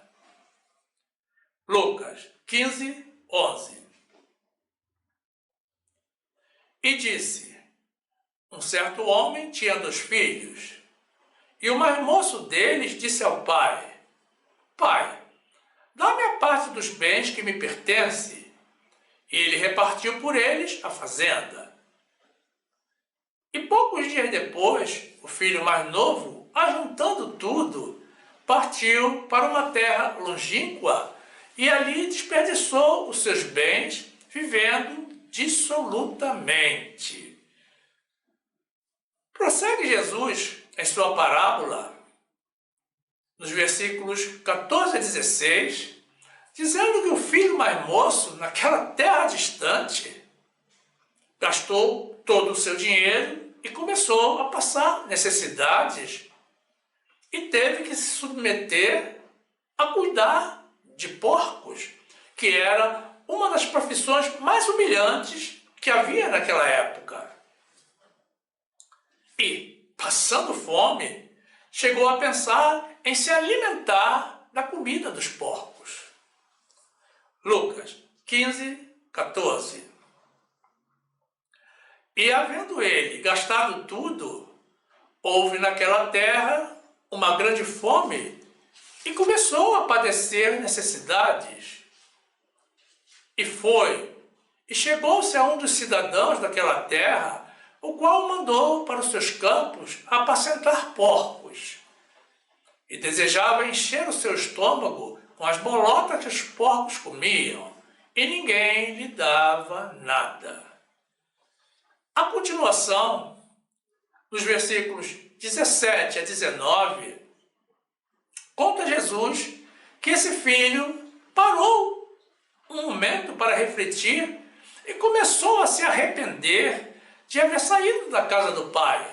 Lucas 15, 11. E disse: um certo homem tinha 2 filhos, e o mais moço deles disse ao pai: pai, dá-me a parte dos bens que me pertence. E ele repartiu por eles a fazenda. E poucos dias depois, o filho mais novo, ajuntando tudo, partiu para uma terra longínqua e ali desperdiçou os seus bens, vivendo dissolutamente. Prossegue Jesus em sua parábola, nos versículos 14 a 16, dizendo que o filho mais moço, naquela terra distante, gastou todo o seu dinheiro e começou a passar necessidades e teve que se submeter a cuidar de porcos, que era uma das profissões mais humilhantes que havia naquela época. E, passando fome, chegou a pensar em se alimentar da comida dos porcos. Lucas 15, 14. E havendo ele gastado tudo, houve naquela terra uma grande fome e começou a padecer necessidades. E chegou-se a um dos cidadãos daquela terra, o qual mandou para os seus campos apacentar porcos. E desejava encher o seu estômago com as bolotas que os porcos comiam, e ninguém lhe dava nada. A continuação, nos versículos 17 a 19, conta Jesus que esse filho parou um momento para refletir e começou a se arrepender de haver saído da casa do pai,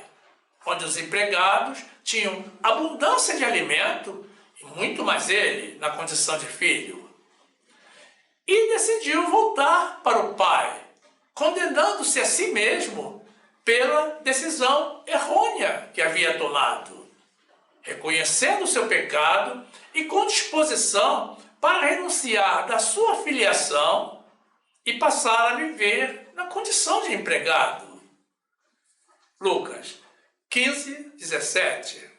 onde os empregados tinham abundância de alimento e muito mais ele na condição de filho. E decidiu voltar para o pai, condenando-se a si mesmo pela decisão errônea que havia tomado, reconhecendo o seu pecado e com disposição para renunciar da sua filiação e passar a viver na condição de empregado. Lucas 15, 17.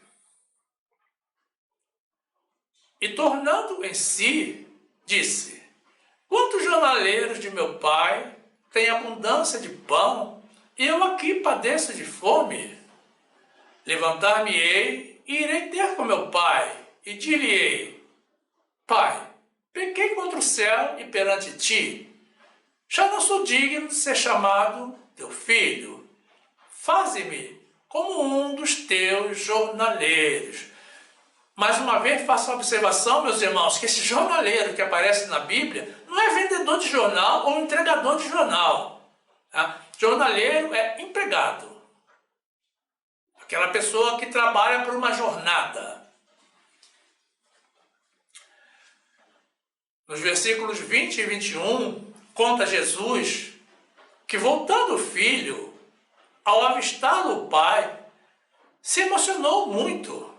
E tornando em si, disse: quantos jornaleiros de meu pai têm abundância de pão, e eu aqui padeço de fome? Levantar-me-ei e irei ter com meu pai, e dir-lhe-ei: Pai, pequei contra o céu e perante ti. Já não sou digno de ser chamado teu filho. Faze-me como um dos teus jornaleiros. Mais uma vez, faço a observação, meus irmãos, que esse jornaleiro que aparece na Bíblia não é vendedor de jornal ou entregador de jornal. Tá? Jornaleiro é empregado. Aquela pessoa que trabalha por uma jornada. Nos versículos 20 e 21, conta Jesus que, voltando o filho, ao avistá-lo o pai, se emocionou muito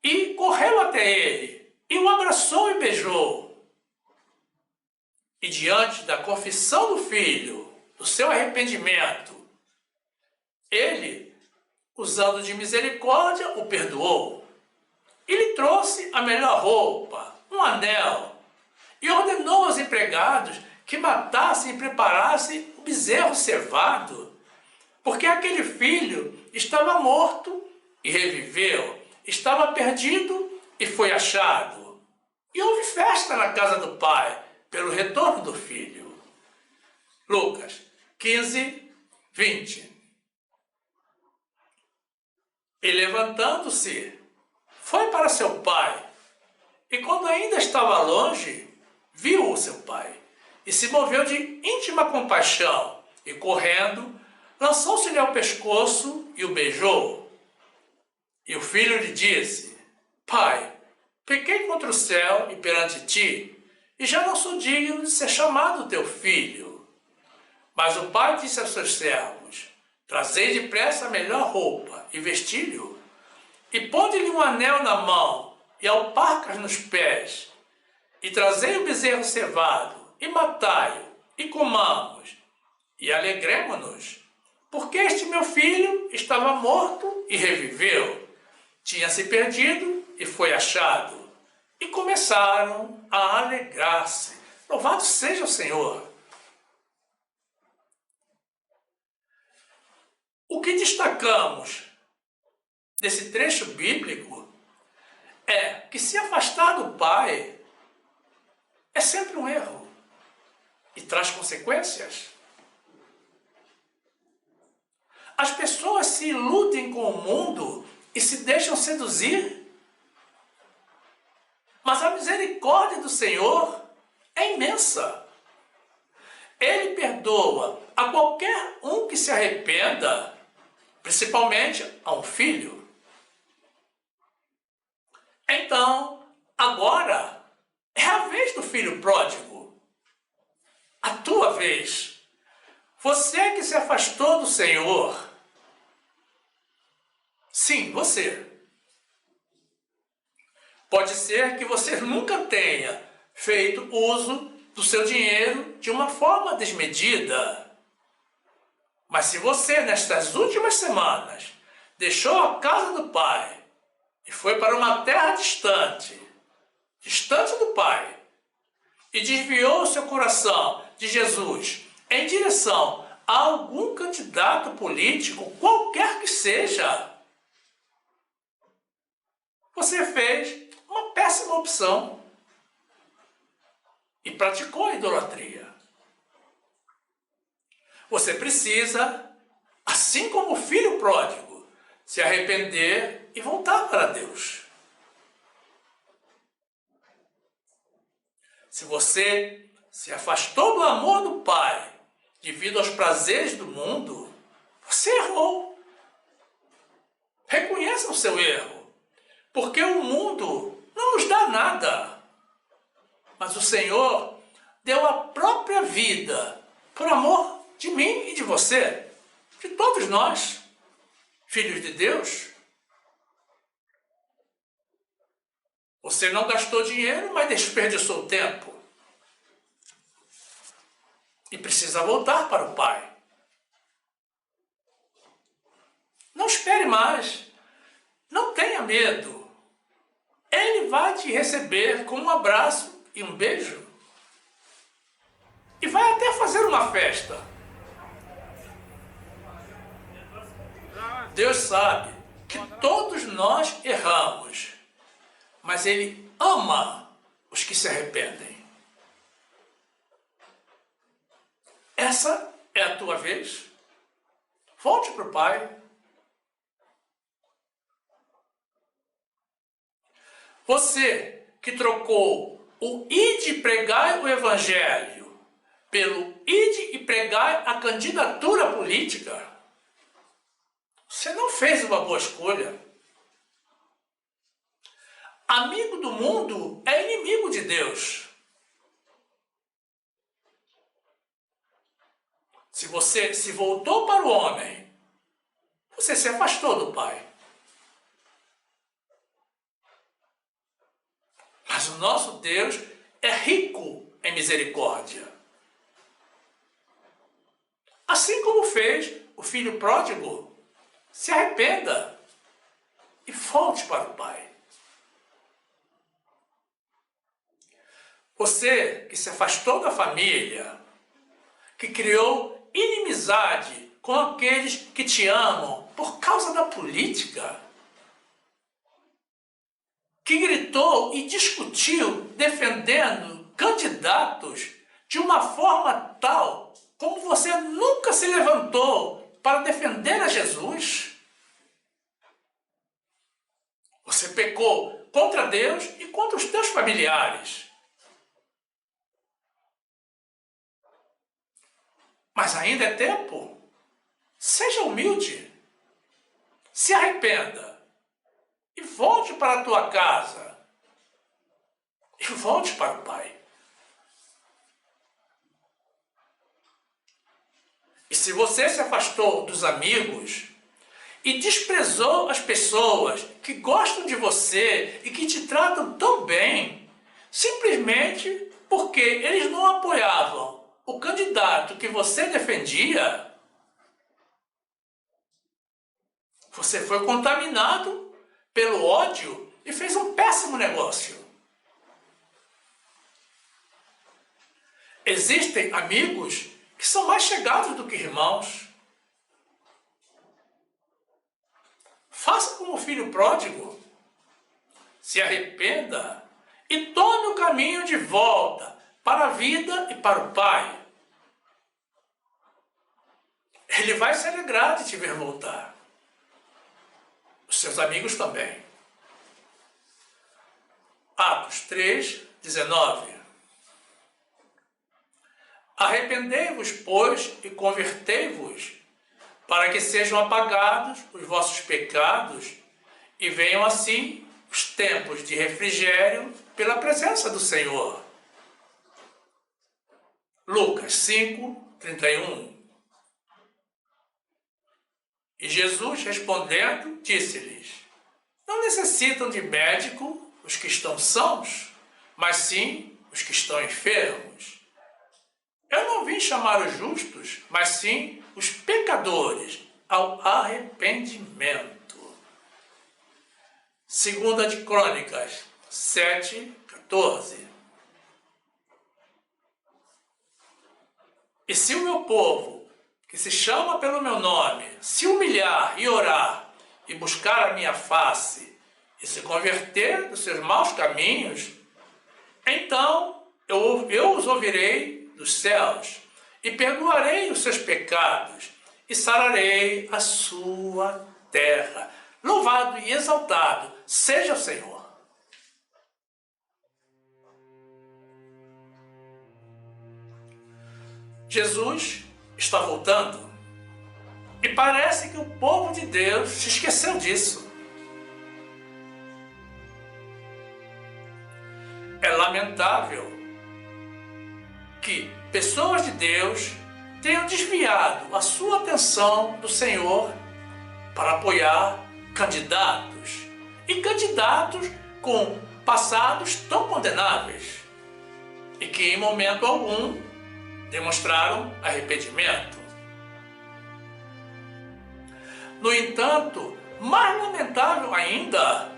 e correu até ele e o abraçou e beijou. E diante da confissão do filho, do seu arrependimento, ele, usando de misericórdia, o perdoou. E lhe trouxe a melhor roupa, um anel, e ordenou aos empregados que matassem e preparassem o bezerro cevado, porque aquele filho estava morto e reviveu, estava perdido e foi achado. E houve festa na casa do pai pelo retorno do filho. Lucas 15, 20. E levantando-se, foi para seu pai, e quando ainda estava longe, viu o seu pai, e se moveu de íntima compaixão, e correndo, lançou-se-lhe ao pescoço e o beijou. E o filho lhe disse: Pai, pequei contra o céu e perante ti, e já não sou digno de ser chamado teu filho. Mas o pai disse aos seus servos: Trazei depressa a melhor roupa e vestilho, e ponde-lhe um anel na mão e alparcas nos pés, e trazei o bezerro cevado, e matai-o, e comamos, e alegremo-nos, porque este meu filho estava morto e reviveu, tinha se perdido e foi achado. E começaram a alegrar-se. Louvado seja o Senhor! O que destacamos desse trecho bíblico é que se afastar do Pai é sempre um erro e traz consequências. As pessoas se iludem com o mundo e se deixam seduzir. Mas a misericórdia do Senhor é imensa. Ele perdoa a qualquer um que se arrependa, principalmente a um filho. Então, agora é a vez do filho pródigo. A tua vez. Você que se afastou do Senhor. Sim, você. Pode ser que você nunca tenha feito uso do seu dinheiro de uma forma desmedida. Mas se você, nestas últimas semanas, deixou a casa do Pai e foi para uma terra distante, distante do Pai, e desviou o seu coração de Jesus em direção a algum candidato político, qualquer que seja, você fez uma péssima opção e praticou a idolatria. Você precisa, assim como o filho pródigo, se arrepender e voltar para Deus. Se você se afastou do amor do Pai devido aos prazeres do mundo, você errou. Reconheça o seu erro, porque o mundo não nos dá nada. Mas o Senhor deu a própria vida por amor de mim e de você, de todos nós, filhos de Deus. Você não gastou dinheiro, mas desperdiçou tempo. E precisa voltar para o Pai. Não espere mais. Não tenha medo. Ele vai te receber com um abraço e um beijo. E vai até fazer uma festa. Deus sabe que todos nós erramos, mas Ele ama os que se arrependem. Essa é a tua vez. Volte para o Pai. Você que trocou o ide pregai o Evangelho pelo ide e pregai a candidatura política, você não fez uma boa escolha. Amigo do mundo é inimigo de Deus. Se você se voltou para o homem, você se afastou do Pai. Mas o nosso Deus é rico em misericórdia. Assim como fez o filho pródigo, se arrependa e volte para o Pai. Você que se afastou da família, que criou inimizade com aqueles que te amam por causa da política, que gritou e discutiu defendendo candidatos de uma forma tal como você nunca se levantou para defender a Jesus. Você pecou contra Deus e contra os teus familiares. Mas ainda é tempo. Seja humilde. Se arrependa. E volte para a tua casa. E volte para o Pai. E se você se afastou dos amigos e desprezou as pessoas que gostam de você e que te tratam tão bem, simplesmente porque eles não apoiavam o candidato que você defendia, você foi contaminado pelo ódio e fez um péssimo negócio. Existem amigos que são mais chegados do que irmãos. Faça como o filho pródigo. Se arrependa e tome o caminho de volta para a vida e para o Pai. Ele vai se alegrar de te ver voltar. Os seus amigos também. Atos 3, 19. Arrependei-vos, pois, e convertei-vos, para que sejam apagados os vossos pecados e venham assim os tempos de refrigério pela presença do Senhor. Lucas 5, 31. E Jesus, respondendo, disse-lhes: não necessitam de médico os que estão sãos, mas sim os que estão enfermos. Eu não vim chamar os justos, mas sim os pecadores ao arrependimento. Segunda de Crônicas 7, 14. E se o meu povo, que se chama pelo meu nome, se humilhar e orar, e buscar a minha face, e se converter dos seus maus caminhos, então eu os ouvirei dos céus, e perdoarei os seus pecados, e sararei a sua terra. Louvado e exaltado seja o Senhor. Jesus está voltando, e parece que o povo de Deus se esqueceu disso. É lamentável que pessoas de Deus tenham desviado a sua atenção do Senhor para apoiar candidatos, e candidatos com passados tão condenáveis, e que em momento algum demonstraram arrependimento. No entanto, mais lamentável ainda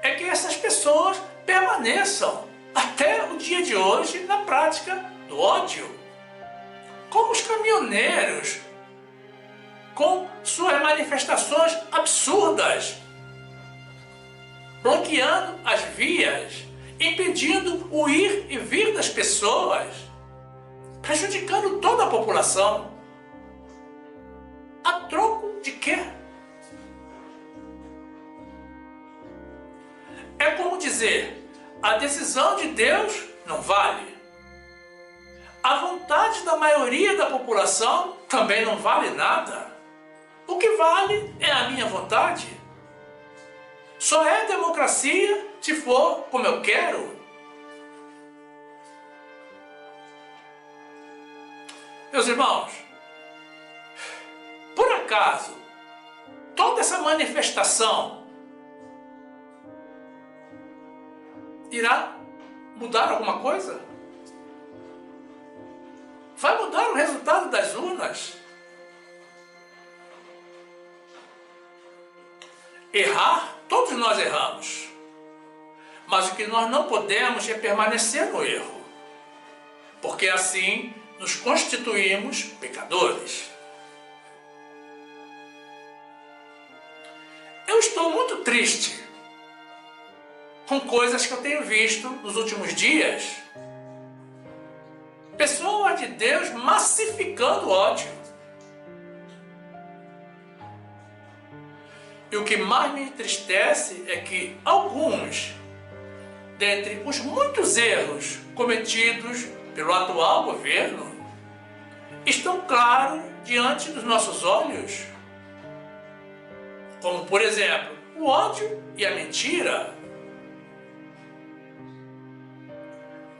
é que essas pessoas permaneçam até o dia de hoje na prática do ódio, como os caminhoneiros, com suas manifestações absurdas, bloqueando as vias, impedindo o ir e vir das pessoas, prejudicando toda a população. A troco de quê? É como dizer, a decisão de Deus não vale. A vontade da maioria da população também não vale nada. O que vale é a minha vontade. Só é democracia se for como eu quero. Meus irmãos, por acaso, toda essa manifestação irá mudar alguma coisa? Vai mudar o resultado das urnas? Errar, todos nós erramos. Mas o que nós não podemos é permanecer no erro, porque assim nos constituímos pecadores. Eu estou muito triste com coisas que eu tenho visto nos últimos dias. Pessoas de Deus massificando ódio. E o que mais me entristece é que alguns, dentre os muitos erros cometidos pelo atual governo, estão claros diante dos nossos olhos. Como, por exemplo, o ódio e a mentira.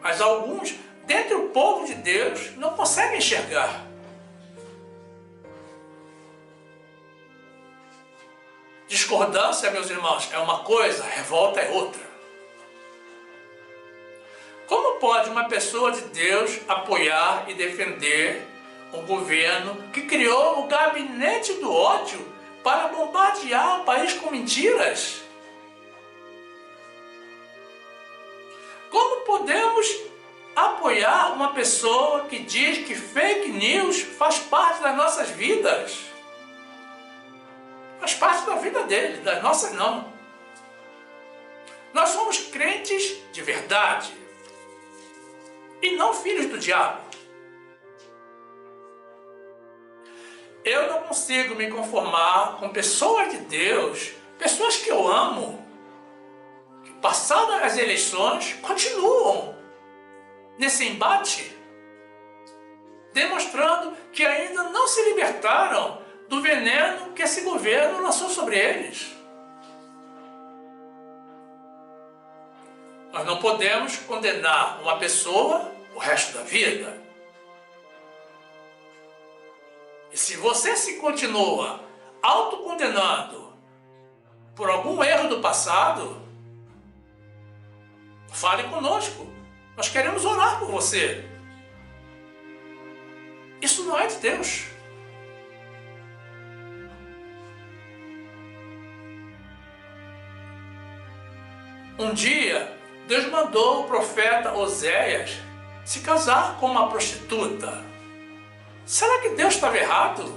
Mas alguns, dentre o povo de Deus, não conseguem enxergar. Discordância, meus irmãos, é uma coisa, revolta é outra. Como pode uma pessoa de Deus apoiar e defender um governo que criou o gabinete do ódio para bombardear o país com mentiras? Como podemos apoiar uma pessoa que diz que fake news faz parte das nossas vidas? Faz parte da vida dele, das nossas não. Nós somos crentes de verdade e não filhos do diabo. consigo me conformar com pessoas de Deus, pessoas que eu amo, que passadas as eleições continuam nesse embate, demonstrando que ainda não se libertaram do veneno que esse governo lançou sobre eles. Nós não podemos condenar uma pessoa o resto da vida. E se você se continua autocondenando por algum erro do passado, fale conosco. Nós queremos orar por você. Isso não é de Deus. Um dia, Deus mandou o profeta Oséias se casar com uma prostituta. Será que Deus estava errado?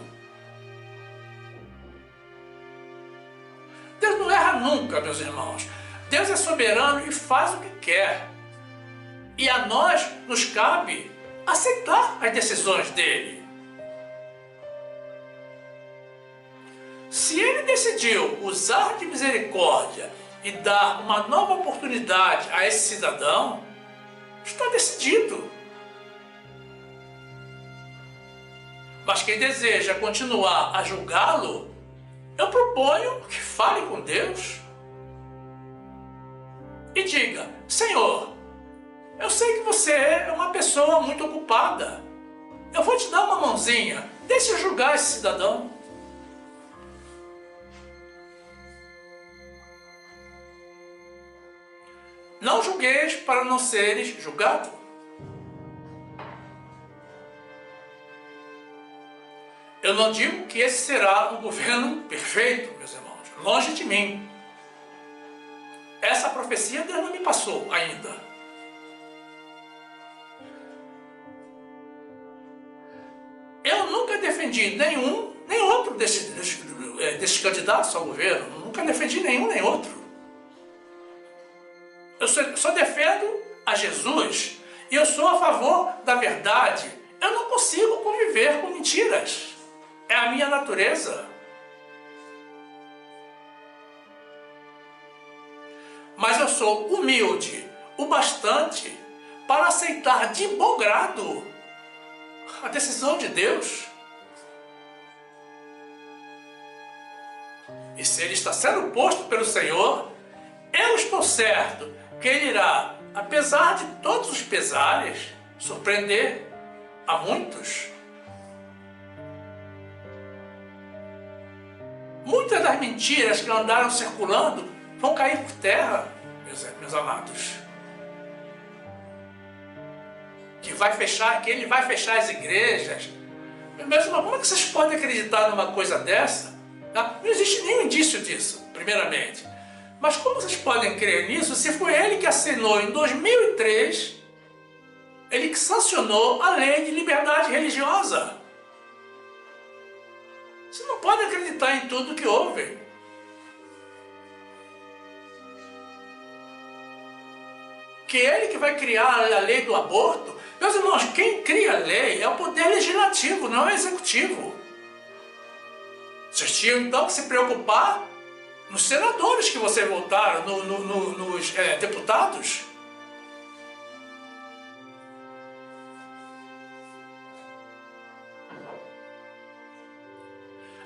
Deus não erra nunca, meus irmãos. Deus é soberano e faz o que quer. E a nós nos cabe aceitar as decisões dele. Se ele decidiu usar de misericórdia e dar uma nova oportunidade a esse cidadão, está decidido. Mas quem deseja continuar a julgá-lo, eu proponho que fale com Deus e diga: Senhor, eu sei que você é uma pessoa muito ocupada. Eu vou te dar uma mãozinha. Deixa eu julgar esse cidadão. Não julgueis para não seres julgados. Eu não digo que esse será um governo perfeito, meus irmãos. Longe de mim. Essa profecia Deus não me passou ainda. Eu nunca defendi nenhum, nem outro desses candidatos ao governo. Nunca defendi nenhum, nem outro. Eu só defendo a Jesus e eu sou a favor da verdade. Eu não consigo conviver com mentiras. É a minha natureza. Mas eu sou humilde o bastante para aceitar de bom grado a decisão de Deus. E se ele está sendo posto pelo Senhor, eu estou certo que ele irá, apesar de todos os pesares, surpreender a muitos. Muitas das mentiras que andaram circulando vão cair por terra, meus amados. Que ele vai fechar as igrejas. Meus irmãos, como é que vocês podem acreditar numa coisa dessa? Não existe nenhum indício disso, primeiramente. Mas como vocês podem crer nisso se foi ele que assinou em 2003, ele que sancionou a lei de liberdade religiosa? Você não pode acreditar em tudo que houve. Que ele que vai criar a lei do aborto. Meus irmãos, quem cria a lei é o poder legislativo, não é o executivo. Vocês tinham então que se preocupar nos senadores que vocês votaram, nos deputados.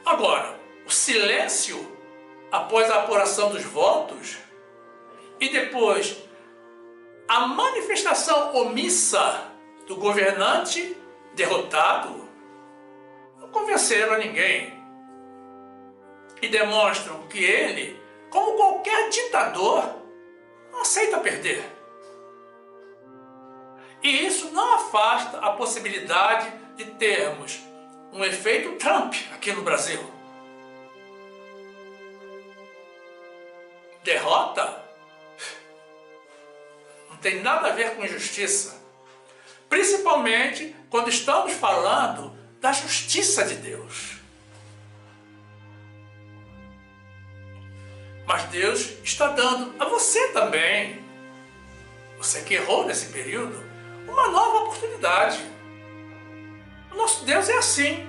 Agora, o silêncio após a apuração dos votos e depois a manifestação omissa do governante derrotado não convenceram a ninguém e demonstram que ele, como qualquer ditador, não aceita perder. E isso não afasta a possibilidade de termos um efeito Trump aqui no Brasil. Derrota não tem nada a ver com injustiça, principalmente quando estamos falando da justiça de Deus. Mas Deus está dando a você também, você que errou nesse período, uma nova oportunidade. O nosso Deus é assim.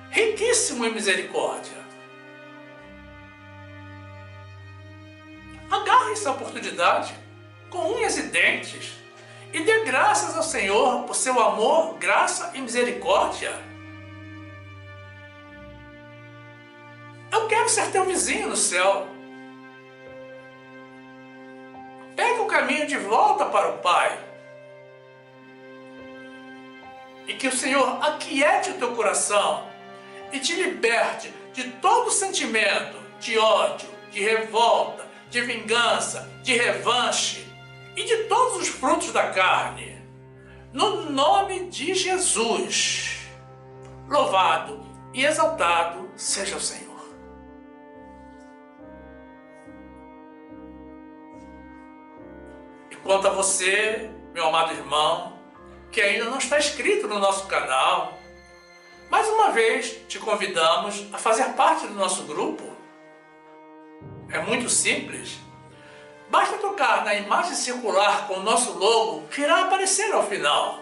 riquíssimo em misericórdia. Agarre essa oportunidade com unhas e dentes e dê graças ao Senhor por seu amor, graça e misericórdia. Eu quero ser teu vizinho no céu. Pega o caminho de volta para o Pai. E que o Senhor aquiete o teu coração e te liberte de todo sentimento de ódio, de revolta, de vingança, de revanche e de todos os frutos da carne. No nome de Jesus. Louvado e exaltado seja o Senhor. E quanto a você, meu amado irmão, que ainda não está inscrito no nosso canal, mais uma vez te convidamos a fazer parte do nosso grupo. É muito simples. Basta tocar na imagem circular com o nosso logo que irá aparecer ao final.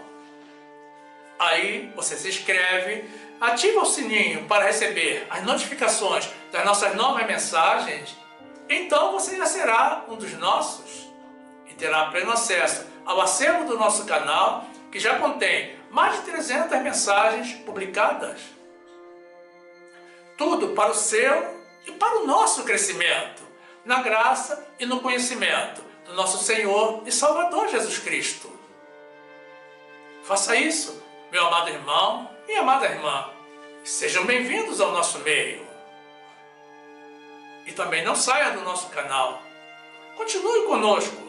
Aí você se inscreve, ativa o sininho para receber as notificações das nossas novas mensagens. Então você já será um dos nossos e terá pleno acesso ao acervo do nosso canal, que já contém mais de 300 mensagens publicadas. Tudo para o seu e para o nosso crescimento, na graça e no conhecimento do nosso Senhor e Salvador Jesus Cristo. Faça isso, meu amado irmão e amada irmã. Sejam bem-vindos ao nosso meio. E também não saia do nosso canal. Continue conosco.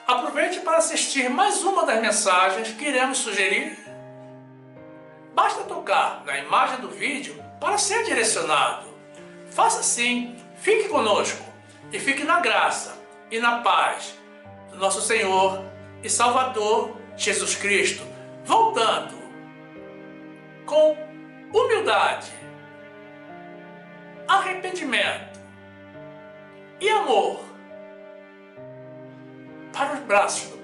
Aproveite para assistir mais uma das mensagens que iremos sugerir. Basta tocar na imagem do vídeo para ser direcionado. Faça assim, fique conosco e fique na graça e na paz do nosso Senhor e Salvador Jesus Cristo, voltando com humildade, arrependimento e amor para os braços do